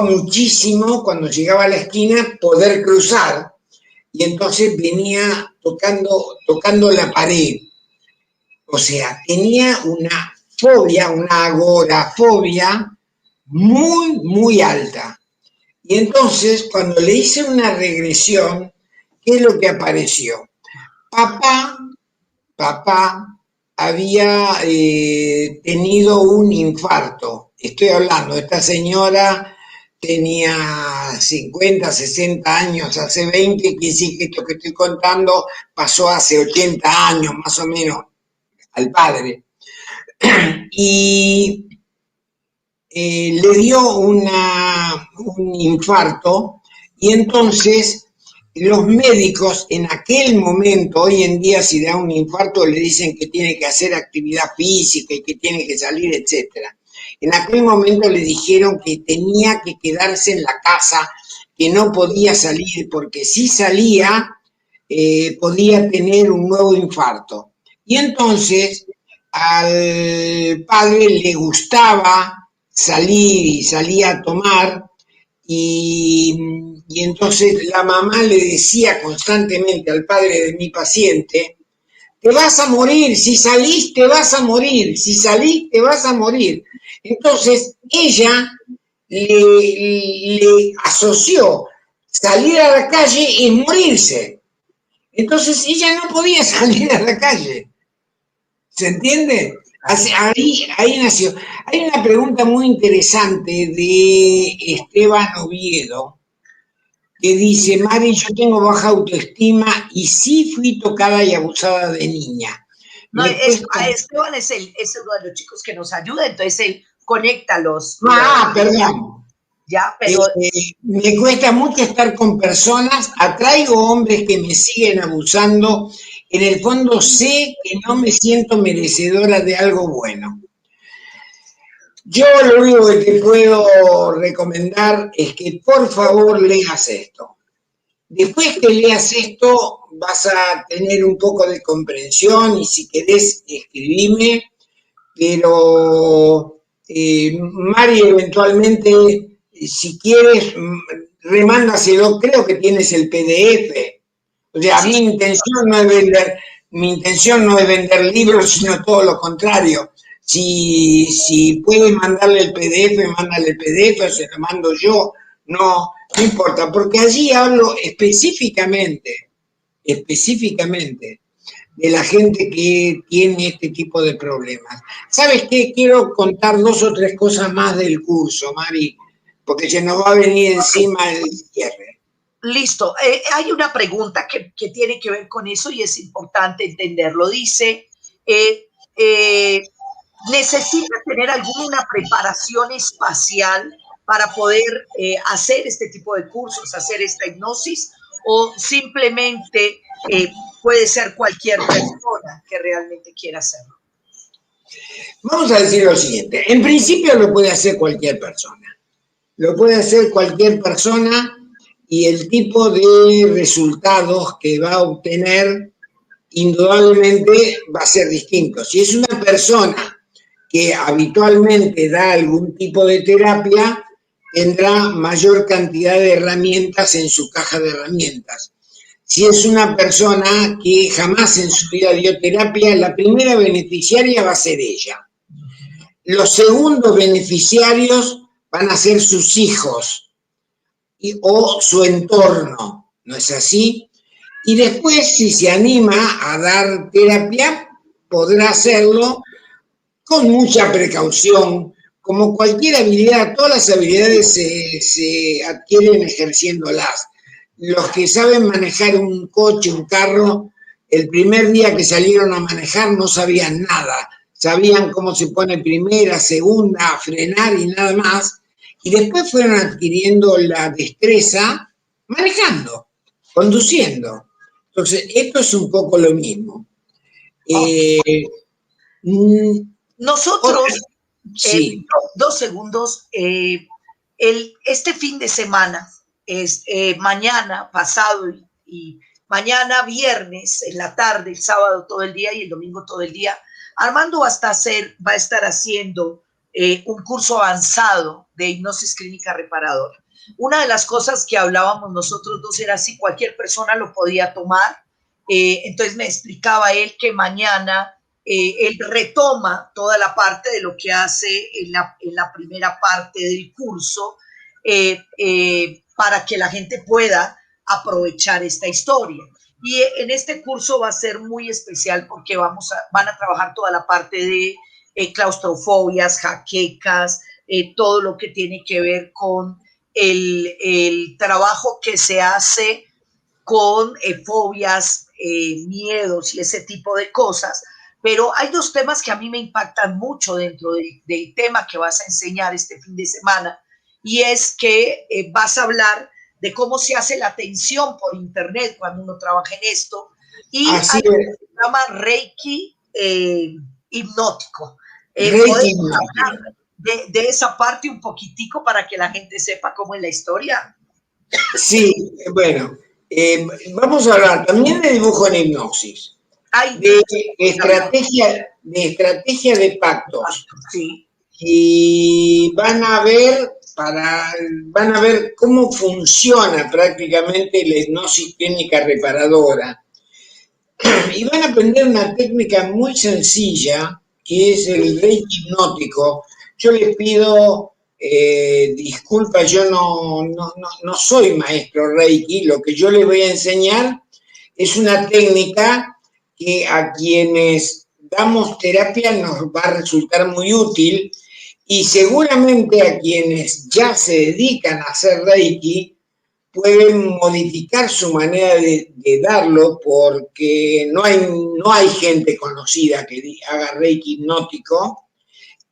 muchísimo cuando llegaba a la esquina poder cruzar. Y entonces venía tocando la pared. O sea, tenía una fobia, una agorafobia muy, muy alta. Y entonces, cuando le hice una regresión, ¿qué es lo que apareció? Papá había tenido un infarto. Estoy hablando, esta señora tenía 50, 60 años, hace 20, quiere decir que esto que estoy contando pasó hace 80 años más o menos al padre. Y le dio un infarto y entonces los médicos en aquel momento, hoy en día si da un infarto le dicen que tiene que hacer actividad física y que tiene que salir, etcétera. En aquel momento le dijeron que tenía que quedarse en la casa, que no podía salir, porque si salía podía tener un nuevo infarto. Y entonces al padre le gustaba salir y salía a tomar y entonces la mamá le decía constantemente al padre de mi paciente, te vas a morir, si salís te vas a morir, si salís te vas a morir. Entonces ella le asoció salir a la calle y morirse. Entonces ella no podía salir a la calle. ¿Se entiende? Ahí nació. Hay una pregunta muy interesante de Esteban Oviedo que dice, Mari, yo tengo baja autoestima y sí fui tocada y abusada de niña. No, Esteban es uno de los chicos que nos ayuda, entonces él conecta perdón. Ya, pero... me cuesta mucho estar con personas, atraigo hombres que me siguen abusando, en el fondo sé que no me siento merecedora de algo bueno. Yo lo único que te puedo recomendar es que por favor leas esto. Después que leas esto vas a tener un poco de comprensión y si querés escribime, pero Mari eventualmente, si quieres, remándaselo, creo que tienes el PDF. O sea, sí. Mi intención no es vender libros, sino todo lo contrario. Si puedes mandarle el PDF, mándale el PDF, o se lo mando yo, no importa, porque allí hablo específicamente de la gente que tiene este tipo de problemas. ¿Sabes qué? Quiero contar 2 o 3 cosas más del curso, Mari, porque se nos va a venir encima el cierre. Listo. Hay una pregunta que tiene que ver con eso y es importante entenderlo. Dice, ¿necesita tener alguna preparación espacial para poder hacer este tipo de cursos, hacer esta hipnosis, o simplemente puede ser cualquier persona que realmente quiera hacerlo? Vamos a decir lo siguiente, en principio lo puede hacer cualquier persona. Lo puede hacer cualquier persona y el tipo de resultados que va a obtener indudablemente va a ser distinto. Si es una persona que habitualmente da algún tipo de terapia, tendrá mayor cantidad de herramientas en su caja de herramientas. Si es una persona que jamás en su vida dio terapia, la primera beneficiaria va a ser ella. Los segundos beneficiarios van a ser sus hijos o su entorno, ¿no es así? Y después, si se anima a dar terapia, podrá hacerlo con mucha precaución, como cualquier habilidad. Todas las habilidades se adquieren ejerciéndolas. Los que saben manejar un coche, un carro, el primer día que salieron a manejar no sabían nada. Sabían cómo se pone primera, segunda, a frenar y nada más. y después fueron adquiriendo la destreza manejando, conduciendo. Entonces, esto es un poco lo mismo. Nosotros, sí. 2 segundos, este fin de semana, es mañana, pasado y mañana viernes en la tarde, el sábado todo el día y el domingo todo el día, Armando va a estar haciendo un curso avanzado de hipnosis clínica reparadora. Una de las cosas que hablábamos nosotros dos era si cualquier persona lo podía tomar. Entonces me explicaba él que mañana él retoma toda la parte de lo que hace en la primera parte del curso para que la gente pueda aprovechar esta historia. Y en este curso va a ser muy especial porque van a trabajar toda la parte de claustrofobias, jaquecas, todo lo que tiene que ver con el trabajo que se hace con fobias, miedos y ese tipo de cosas. Pero hay 2 temas que a mí me impactan mucho dentro del tema que vas a enseñar este fin de semana, y es que vas a hablar de cómo se hace la atención por internet cuando uno trabaja en esto, y Así hay es. un que se llama Reiki hipnótico. Reiki hablar de esa parte un poquitico para que la gente sepa cómo es la historia? Sí, bueno, vamos a hablar también de dibujo en hipnosis, Ay, de estrategia de pactos. sí. Y van a ver cómo funciona prácticamente la hipnosis clínica reparadora. Y van a aprender una técnica muy sencilla, que es el reiki hipnótico. Yo les pido disculpa, yo no soy maestro reiki, lo que yo les voy a enseñar es una técnica que a quienes damos terapia nos va a resultar muy útil, y seguramente a quienes ya se dedican a hacer reiki pueden modificar su manera de darlo, porque no hay gente conocida que haga reiki hipnótico,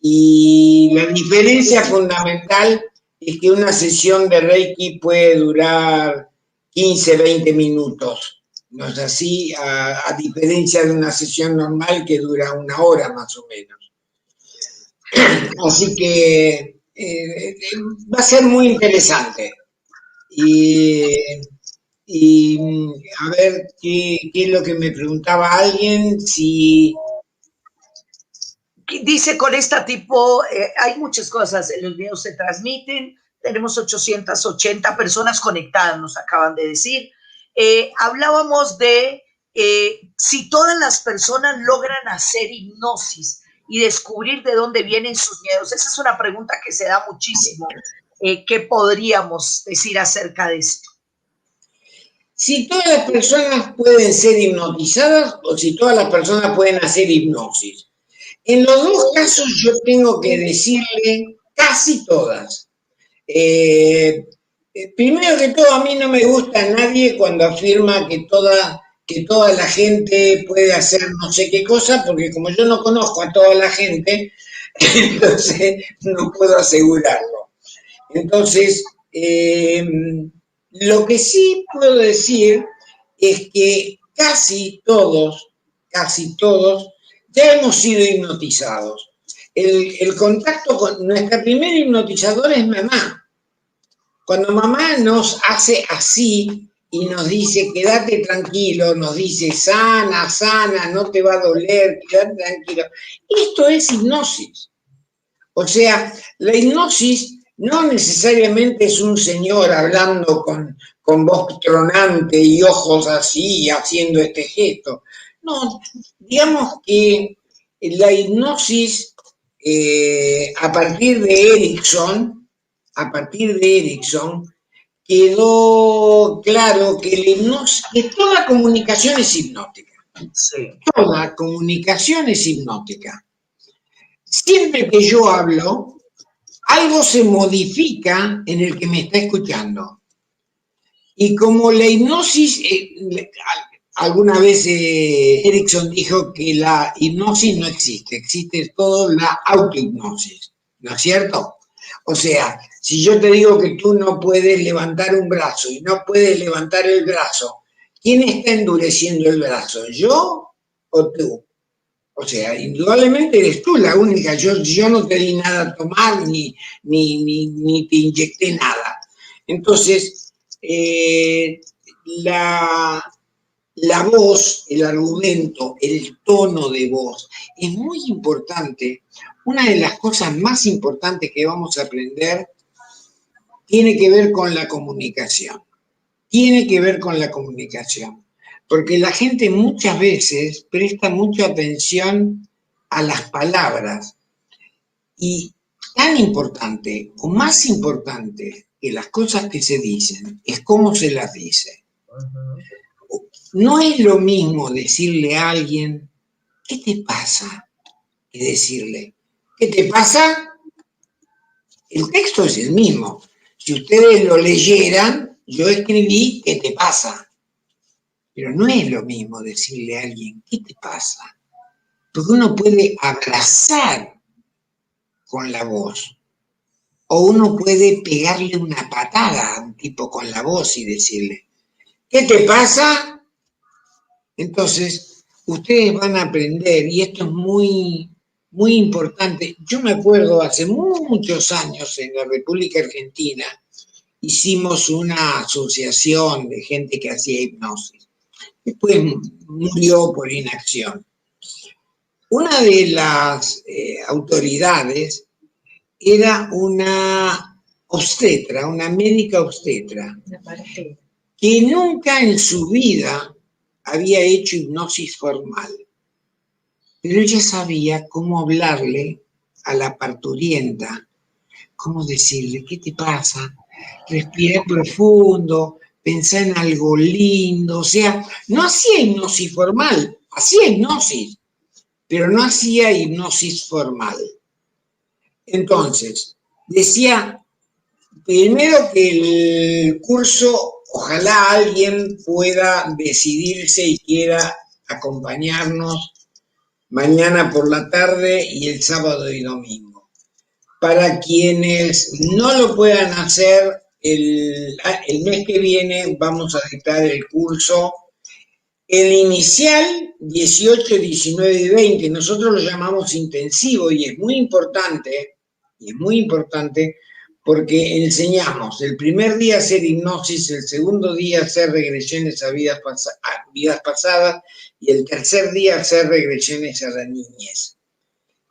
y la diferencia fundamental es que una sesión de reiki puede durar 15, 20 minutos. No es así, a diferencia de una sesión normal que dura 1 hora más o menos. Así que va a ser muy interesante. Y a ver, ¿qué es lo que me preguntaba alguien? Si... Dice con esta tipo, hay muchas cosas, en los videos se transmiten, tenemos 880 personas conectadas, nos acaban de decir. Hablábamos de si todas las personas logran hacer hipnosis y descubrir de dónde vienen sus miedos. Esa es una pregunta que se da muchísimo. ¿Qué podríamos decir acerca de esto? Si todas las personas pueden ser hipnotizadas o si todas las personas pueden hacer hipnosis. En los 2 casos yo tengo que decirle casi todas. Primero que todo, a mí no me gusta a nadie cuando afirma que toda la gente puede hacer no sé qué cosa, porque como yo no conozco a toda la gente, entonces no puedo asegurarlo. Entonces, lo que sí puedo decir es que casi todos, ya hemos sido hipnotizados. El contacto con nuestra primera hipnotizadora es mamá. Cuando mamá nos hace así y nos dice, quédate tranquilo, nos dice, sana, no te va a doler, quédate tranquilo. Esto es hipnosis. O sea, la hipnosis no necesariamente es un señor hablando con voz tronante y ojos así, haciendo este gesto. No, digamos que la hipnosis, a partir de Erickson, quedó claro que que toda comunicación es hipnótica. Sí. Toda comunicación es hipnótica. Siempre que yo hablo, algo se modifica en el que me está escuchando. Y como la hipnosis, alguna vez Erickson dijo que la hipnosis no existe, existe todo la autohipnosis, ¿no es cierto? O sea, Si yo te digo que tú no puedes levantar un brazo y no puedes levantar el brazo, ¿quién está endureciendo el brazo? ¿Yo o tú? O sea, indudablemente eres tú la única. Yo no te di nada a tomar ni te inyecté nada. Entonces, la, la voz, el argumento, el tono de voz es muy importante. Una de las cosas más importantes que vamos a aprender tiene que ver con la comunicación. Tiene que ver con la comunicación. Porque la gente muchas veces presta mucha atención a las palabras y tan importante o más importante que las cosas que se dicen es cómo se las dice. No es lo mismo decirle a alguien, ¿qué te pasa? Que decirle, ¿qué te pasa? El texto es el mismo. Si ustedes lo leyeran, yo escribí, ¿qué te pasa? Pero no es lo mismo decirle a alguien, ¿qué te pasa? Porque uno puede abrazar con la voz, o uno puede pegarle una patada a un tipo con la voz y decirle, ¿qué te pasa? Entonces, ustedes van a aprender, y esto es muy, muy importante. Yo me acuerdo hace muchos años en la República Argentina, hicimos una asociación de gente que hacía hipnosis. Después murió por inacción. Una de las autoridades era una obstetra, una médica obstetra, que nunca en su vida había hecho hipnosis formal, pero ella sabía cómo hablarle a la parturienta, cómo decirle, ¿qué te pasa? Respira profundo, pensá en algo lindo, o sea, no hacía hipnosis formal, hacía hipnosis, pero no hacía hipnosis formal. Entonces, decía, primero que el curso, ojalá alguien pueda decidirse y quiera acompañarnos mañana por la tarde y el sábado y domingo. Para quienes no lo puedan hacer, el mes que viene vamos a dictar el curso. El inicial, 18, 19 y 20, nosotros lo llamamos intensivo y es muy importante porque enseñamos el primer día a hacer hipnosis, el segundo día a hacer regresiones a vidas pasadas y el tercer día a hacer regresiones a la niñez.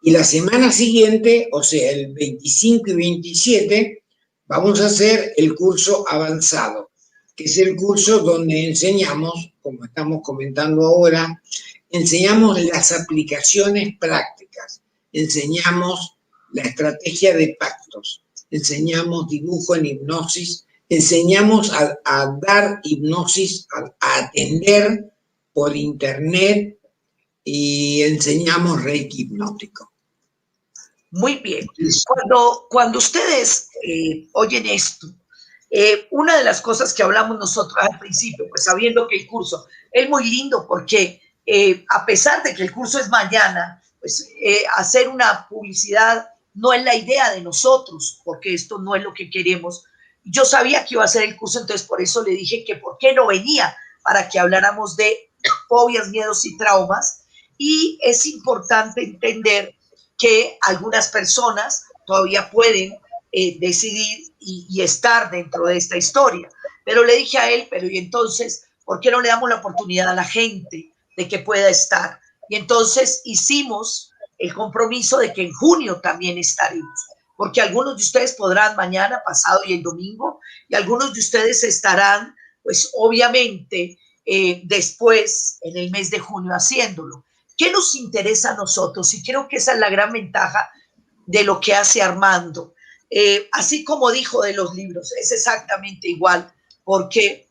Y la semana siguiente, o sea, el 25 y 27, vamos a hacer el curso avanzado, que es el curso donde enseñamos, como estamos comentando ahora, enseñamos las aplicaciones prácticas, enseñamos la estrategia de pactos, enseñamos dibujo en hipnosis, enseñamos a dar hipnosis, a atender por internet y enseñamos reiki hipnótico. Muy bien. Cuando ustedes oyen esto, una de las cosas que hablamos nosotros al principio, pues sabiendo que el curso es muy lindo porque a pesar de que el curso es mañana, pues hacer una publicidad no es la idea de nosotros, porque esto no es lo que queremos. Yo sabía que iba a hacer el curso, entonces por eso le dije que por qué no venía, para que habláramos de fobias, miedos y traumas. Y es importante entender que algunas personas todavía pueden decidir y estar dentro de esta historia. Pero le dije a él, pero y entonces, ¿por qué no le damos la oportunidad a la gente de que pueda estar? Y entonces hicimos el compromiso de que en junio también estaremos, porque algunos de ustedes podrán mañana, pasado y el domingo, y algunos de ustedes estarán, pues obviamente, después, en el mes de junio, haciéndolo. ¿Qué nos interesa a nosotros? Y creo que esa es la gran ventaja de lo que hace Armando. Así como dijo de los libros, es exactamente igual, porque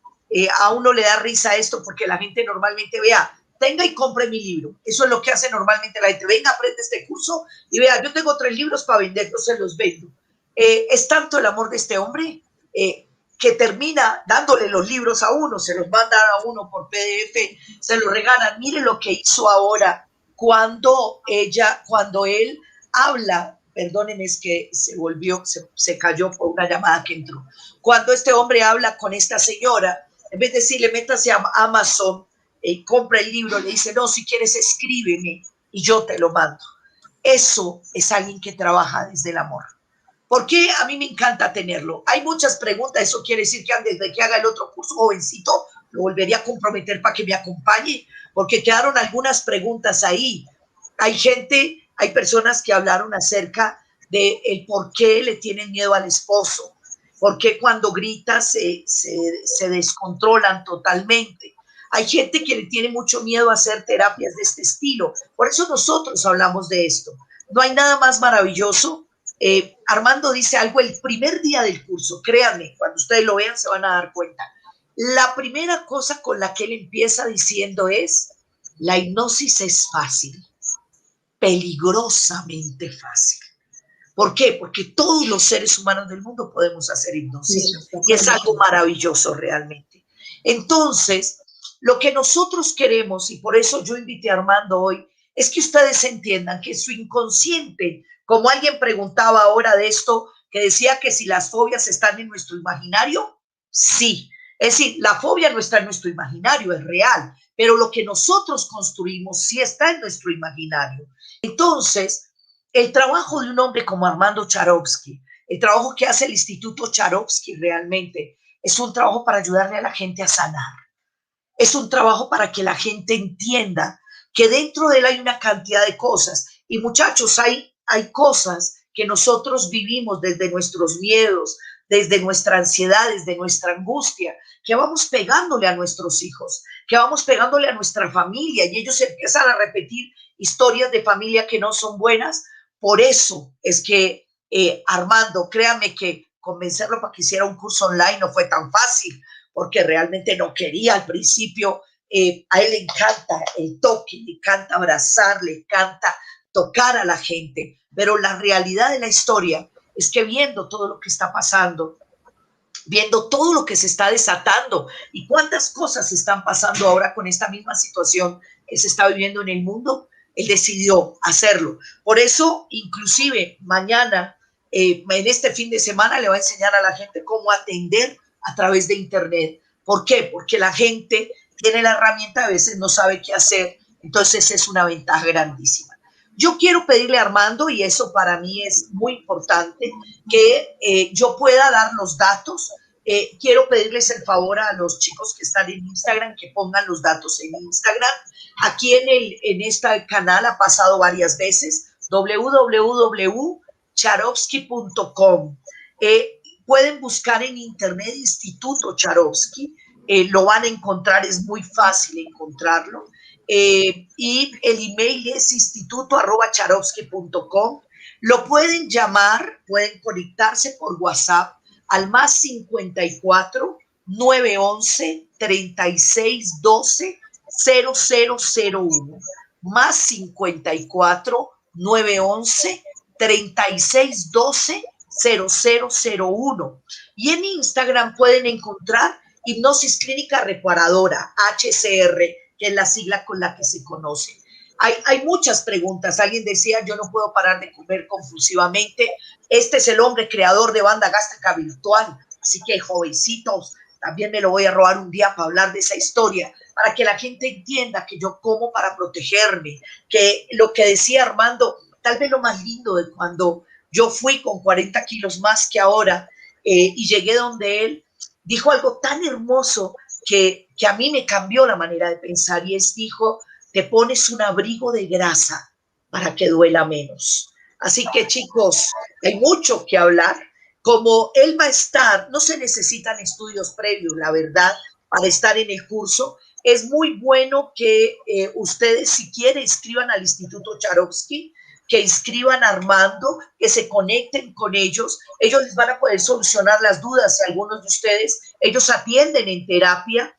a uno le da risa esto, porque la gente normalmente vea, tenga y compre mi libro. Eso es lo que hace normalmente la gente. Venga, aprende este curso y vea, yo tengo 3 libros para vender, no se los vendo. Es tanto el amor de este hombre que termina dándole los libros a uno, se los mandan a uno por PDF, se los regalan. Mire lo que hizo ahora cuando él habla perdónenme, es que se cayó por una llamada que entró. Cuando este hombre habla con esta señora, en vez de decirle, métase a Amazon, compra el libro, le dice, no, si quieres escríbeme y yo te lo mando. Eso es alguien que trabaja desde el amor. ¿Por qué? A mí me encanta tenerlo. Hay muchas preguntas, eso quiere decir que antes de que haga el otro curso, jovencito, lo volvería a comprometer para que me acompañe, porque quedaron algunas preguntas ahí. Hay personas que hablaron acerca de el por qué le tienen miedo al esposo, por qué cuando grita se descontrolan totalmente. Hay gente que le tiene mucho miedo a hacer terapias de este estilo. Por eso nosotros hablamos de esto. No hay nada más maravilloso. Armando dice algo el primer día del curso. Créanme, cuando ustedes lo vean se van a dar cuenta. La primera cosa con la que él empieza diciendo es, la hipnosis es fácil, peligrosamente fácil. ¿Por qué? Porque todos los seres humanos del mundo podemos hacer hipnosis. Y es algo maravilloso realmente. Entonces, lo que nosotros queremos, y por eso yo invité a Armando hoy, es que ustedes entiendan que su inconsciente, como alguien preguntaba ahora de esto, que decía que si las fobias están en nuestro imaginario, sí. Es decir, la fobia no está en nuestro imaginario, es real, pero lo que nosotros construimos sí está en nuestro imaginario. Entonces, el trabajo de un hombre como Armando Charovsky, el trabajo que hace el Instituto Charovsky realmente, es un trabajo para ayudarle a la gente a sanar. Es un trabajo para que la gente entienda que dentro de él hay una cantidad de cosas. Y muchachos, hay cosas que nosotros vivimos desde nuestros miedos, desde nuestra ansiedad, desde nuestra angustia, que vamos pegándole a nuestros hijos, que vamos pegándole a nuestra familia y ellos empiezan a repetir historias de familia que no son buenas. Por eso es que Armando, créame que convencerlo para que hiciera un curso online no fue tan fácil, porque realmente no quería al principio. A él le encanta el toque, le encanta abrazar, le encanta tocar a la gente, pero la realidad de la historia es que viendo todo lo que está pasando, viendo todo lo que se está desatando y cuántas cosas están pasando ahora con esta misma situación que se está viviendo en el mundo, él decidió hacerlo. Por eso, inclusive mañana, en este fin de semana, le va a enseñar a la gente cómo atender a través de Internet. ¿Por qué? Porque la gente tiene la herramienta, a veces no sabe qué hacer, entonces es una ventaja grandísima. Yo quiero pedirle a Armando, y eso para mí es muy importante, que yo pueda dar los datos. Quiero pedirles el favor a los chicos que están en Instagram que pongan los datos en Instagram. Aquí en este canal ha pasado varias veces, www.charovsky.com. Pueden buscar en internet Instituto Charovsky, lo van a encontrar, es muy fácil encontrarlo. Y el email es instituto@charovsky.com. Lo pueden llamar, pueden conectarse por WhatsApp al más 54 911 36 12 0001, más 54 911 36 12 0001. Y en Instagram pueden encontrar Hipnosis Clínica Reparadora, HCR, que es la sigla con la que se conoce. Hay muchas preguntas. Alguien decía, yo no puedo parar de comer compulsivamente. Este es el hombre creador de banda gástrica virtual. Así que, jovencitos, también me lo voy a robar un día para hablar de esa historia, para que la gente entienda que yo como para protegerme, que lo que decía Armando, tal vez lo más lindo de cuando yo fui con 40 kilos más que ahora y llegué donde él, dijo algo tan hermoso que a mí me cambió la manera de pensar, y es, dijo, te pones un abrigo de grasa para que duela menos. Así que, chicos, hay mucho que hablar. Como él va a estar, no se necesitan estudios previos, la verdad, para estar en el curso. Es muy bueno que ustedes, si quieren, escriban al Instituto Charovsky, que inscriban a Armando, que se conecten con ellos. Ellos les van a poder solucionar las dudas. Si algunos de ustedes, ellos atienden en terapia.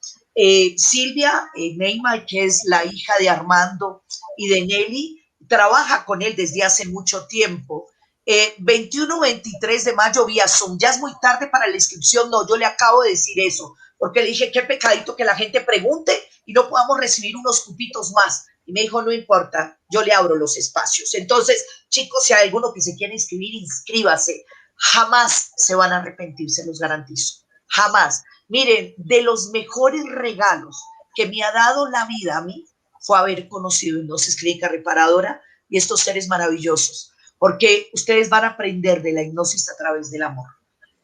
Silvia Neymar, que es la hija de Armando y de Nelly, trabaja con él desde hace mucho tiempo. 21-23 de mayo vía Zoom. Ya es muy tarde para la inscripción. No, yo le acabo de decir eso, porque le dije, qué pecadito que la gente pregunte y no podamos recibir unos cupitos más. Y me dijo, no importa, yo le abro los espacios. Entonces, chicos, si hay alguno que se quiere inscribir, inscríbase. Jamás se van a arrepentir, se los garantizo. Jamás. Miren, de los mejores regalos que me ha dado la vida a mí fue haber conocido Hipnosis Clínica Reparadora y estos seres maravillosos, porque ustedes van a aprender de la hipnosis a través del amor.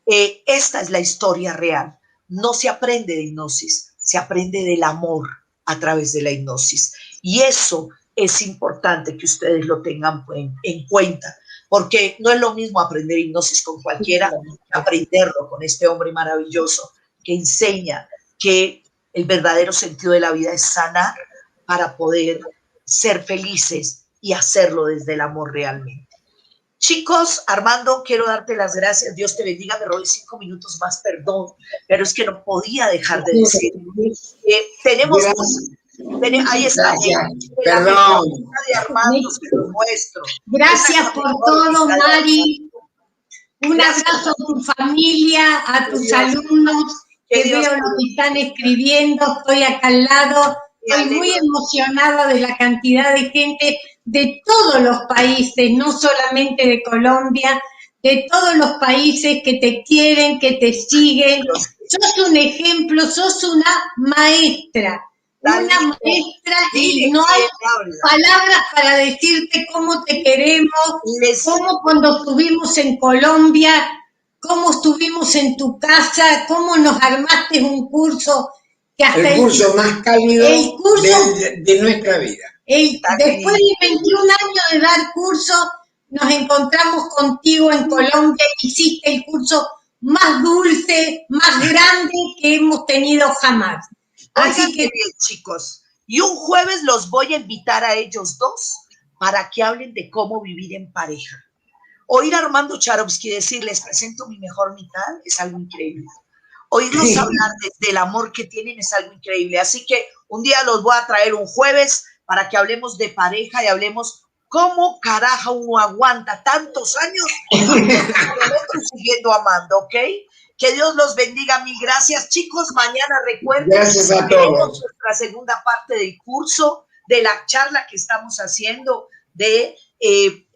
Esta es la historia real. No se aprende de hipnosis, se aprende del amor a través de la hipnosis. Y eso es importante que ustedes lo tengan en cuenta, porque no es lo mismo aprender hipnosis con cualquiera que aprenderlo con este hombre maravilloso que enseña que el verdadero sentido de la vida es sanar para poder ser felices y hacerlo desde el amor realmente. Chicos, Armando, quiero darte las gracias. Dios te bendiga. Me robé 5 minutos más, perdón, pero es que no podía dejar de decir. Tenemos, ahí está. Perdón. De Armando, se lo muestro. Gracias por todo, Mari. Un abrazo a tu familia, a tus alumnos, que veo lo que están escribiendo. Estoy acá al lado. Estoy muy emocionada de la cantidad de gente de todos los países, no solamente de Colombia, de todos los países que te quieren, que te siguen. Sos un ejemplo, sos una maestra. Una maestra y no hay palabras para decirte cómo te queremos, cómo cuando estuvimos en Colombia, cómo estuvimos en tu casa, cómo nos armaste un curso. Que hasta el curso más cálido de nuestra vida. Después de 21 años de dar curso, nos encontramos contigo en Colombia y hiciste el curso más dulce, más grande que hemos tenido jamás. Así que bien, chicos, y un jueves los voy a invitar a ellos dos para que hablen de cómo vivir en pareja. Oír a Armando Charovsky decir, les presento mi mejor mitad, es algo increíble. Oírlos hablar del amor que tienen es algo increíble. Así que un día los voy a traer un jueves para que hablemos de pareja y hablemos cómo carajo uno aguanta tantos años siguiendo amando, ¿ok? Que Dios los bendiga, mil gracias, chicos. Mañana recuerden, gracias a todos. Nuestra segunda parte del curso, de la charla que estamos haciendo, de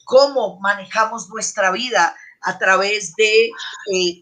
cómo manejamos nuestra vida a través de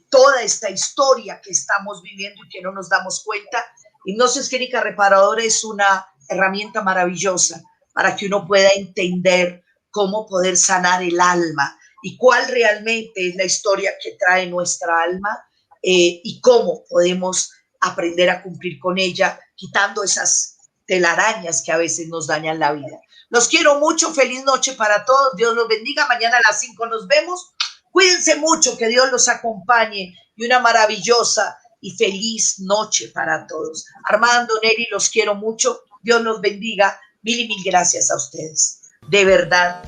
toda esta historia que estamos viviendo y que no nos damos cuenta. Hipnosis Clínica Reparadora es una herramienta maravillosa para que uno pueda entender cómo poder sanar el alma y cuál realmente es la historia que trae nuestra alma y cómo podemos aprender a cumplir con ella, quitando esas telarañas que a veces nos dañan la vida. Los quiero mucho, feliz noche para todos, Dios los bendiga, mañana a las 5 nos vemos, cuídense mucho, que Dios los acompañe y una maravillosa y feliz noche para todos. Armando, Neri, los quiero mucho, Dios los bendiga, mil y mil gracias a ustedes, de verdad.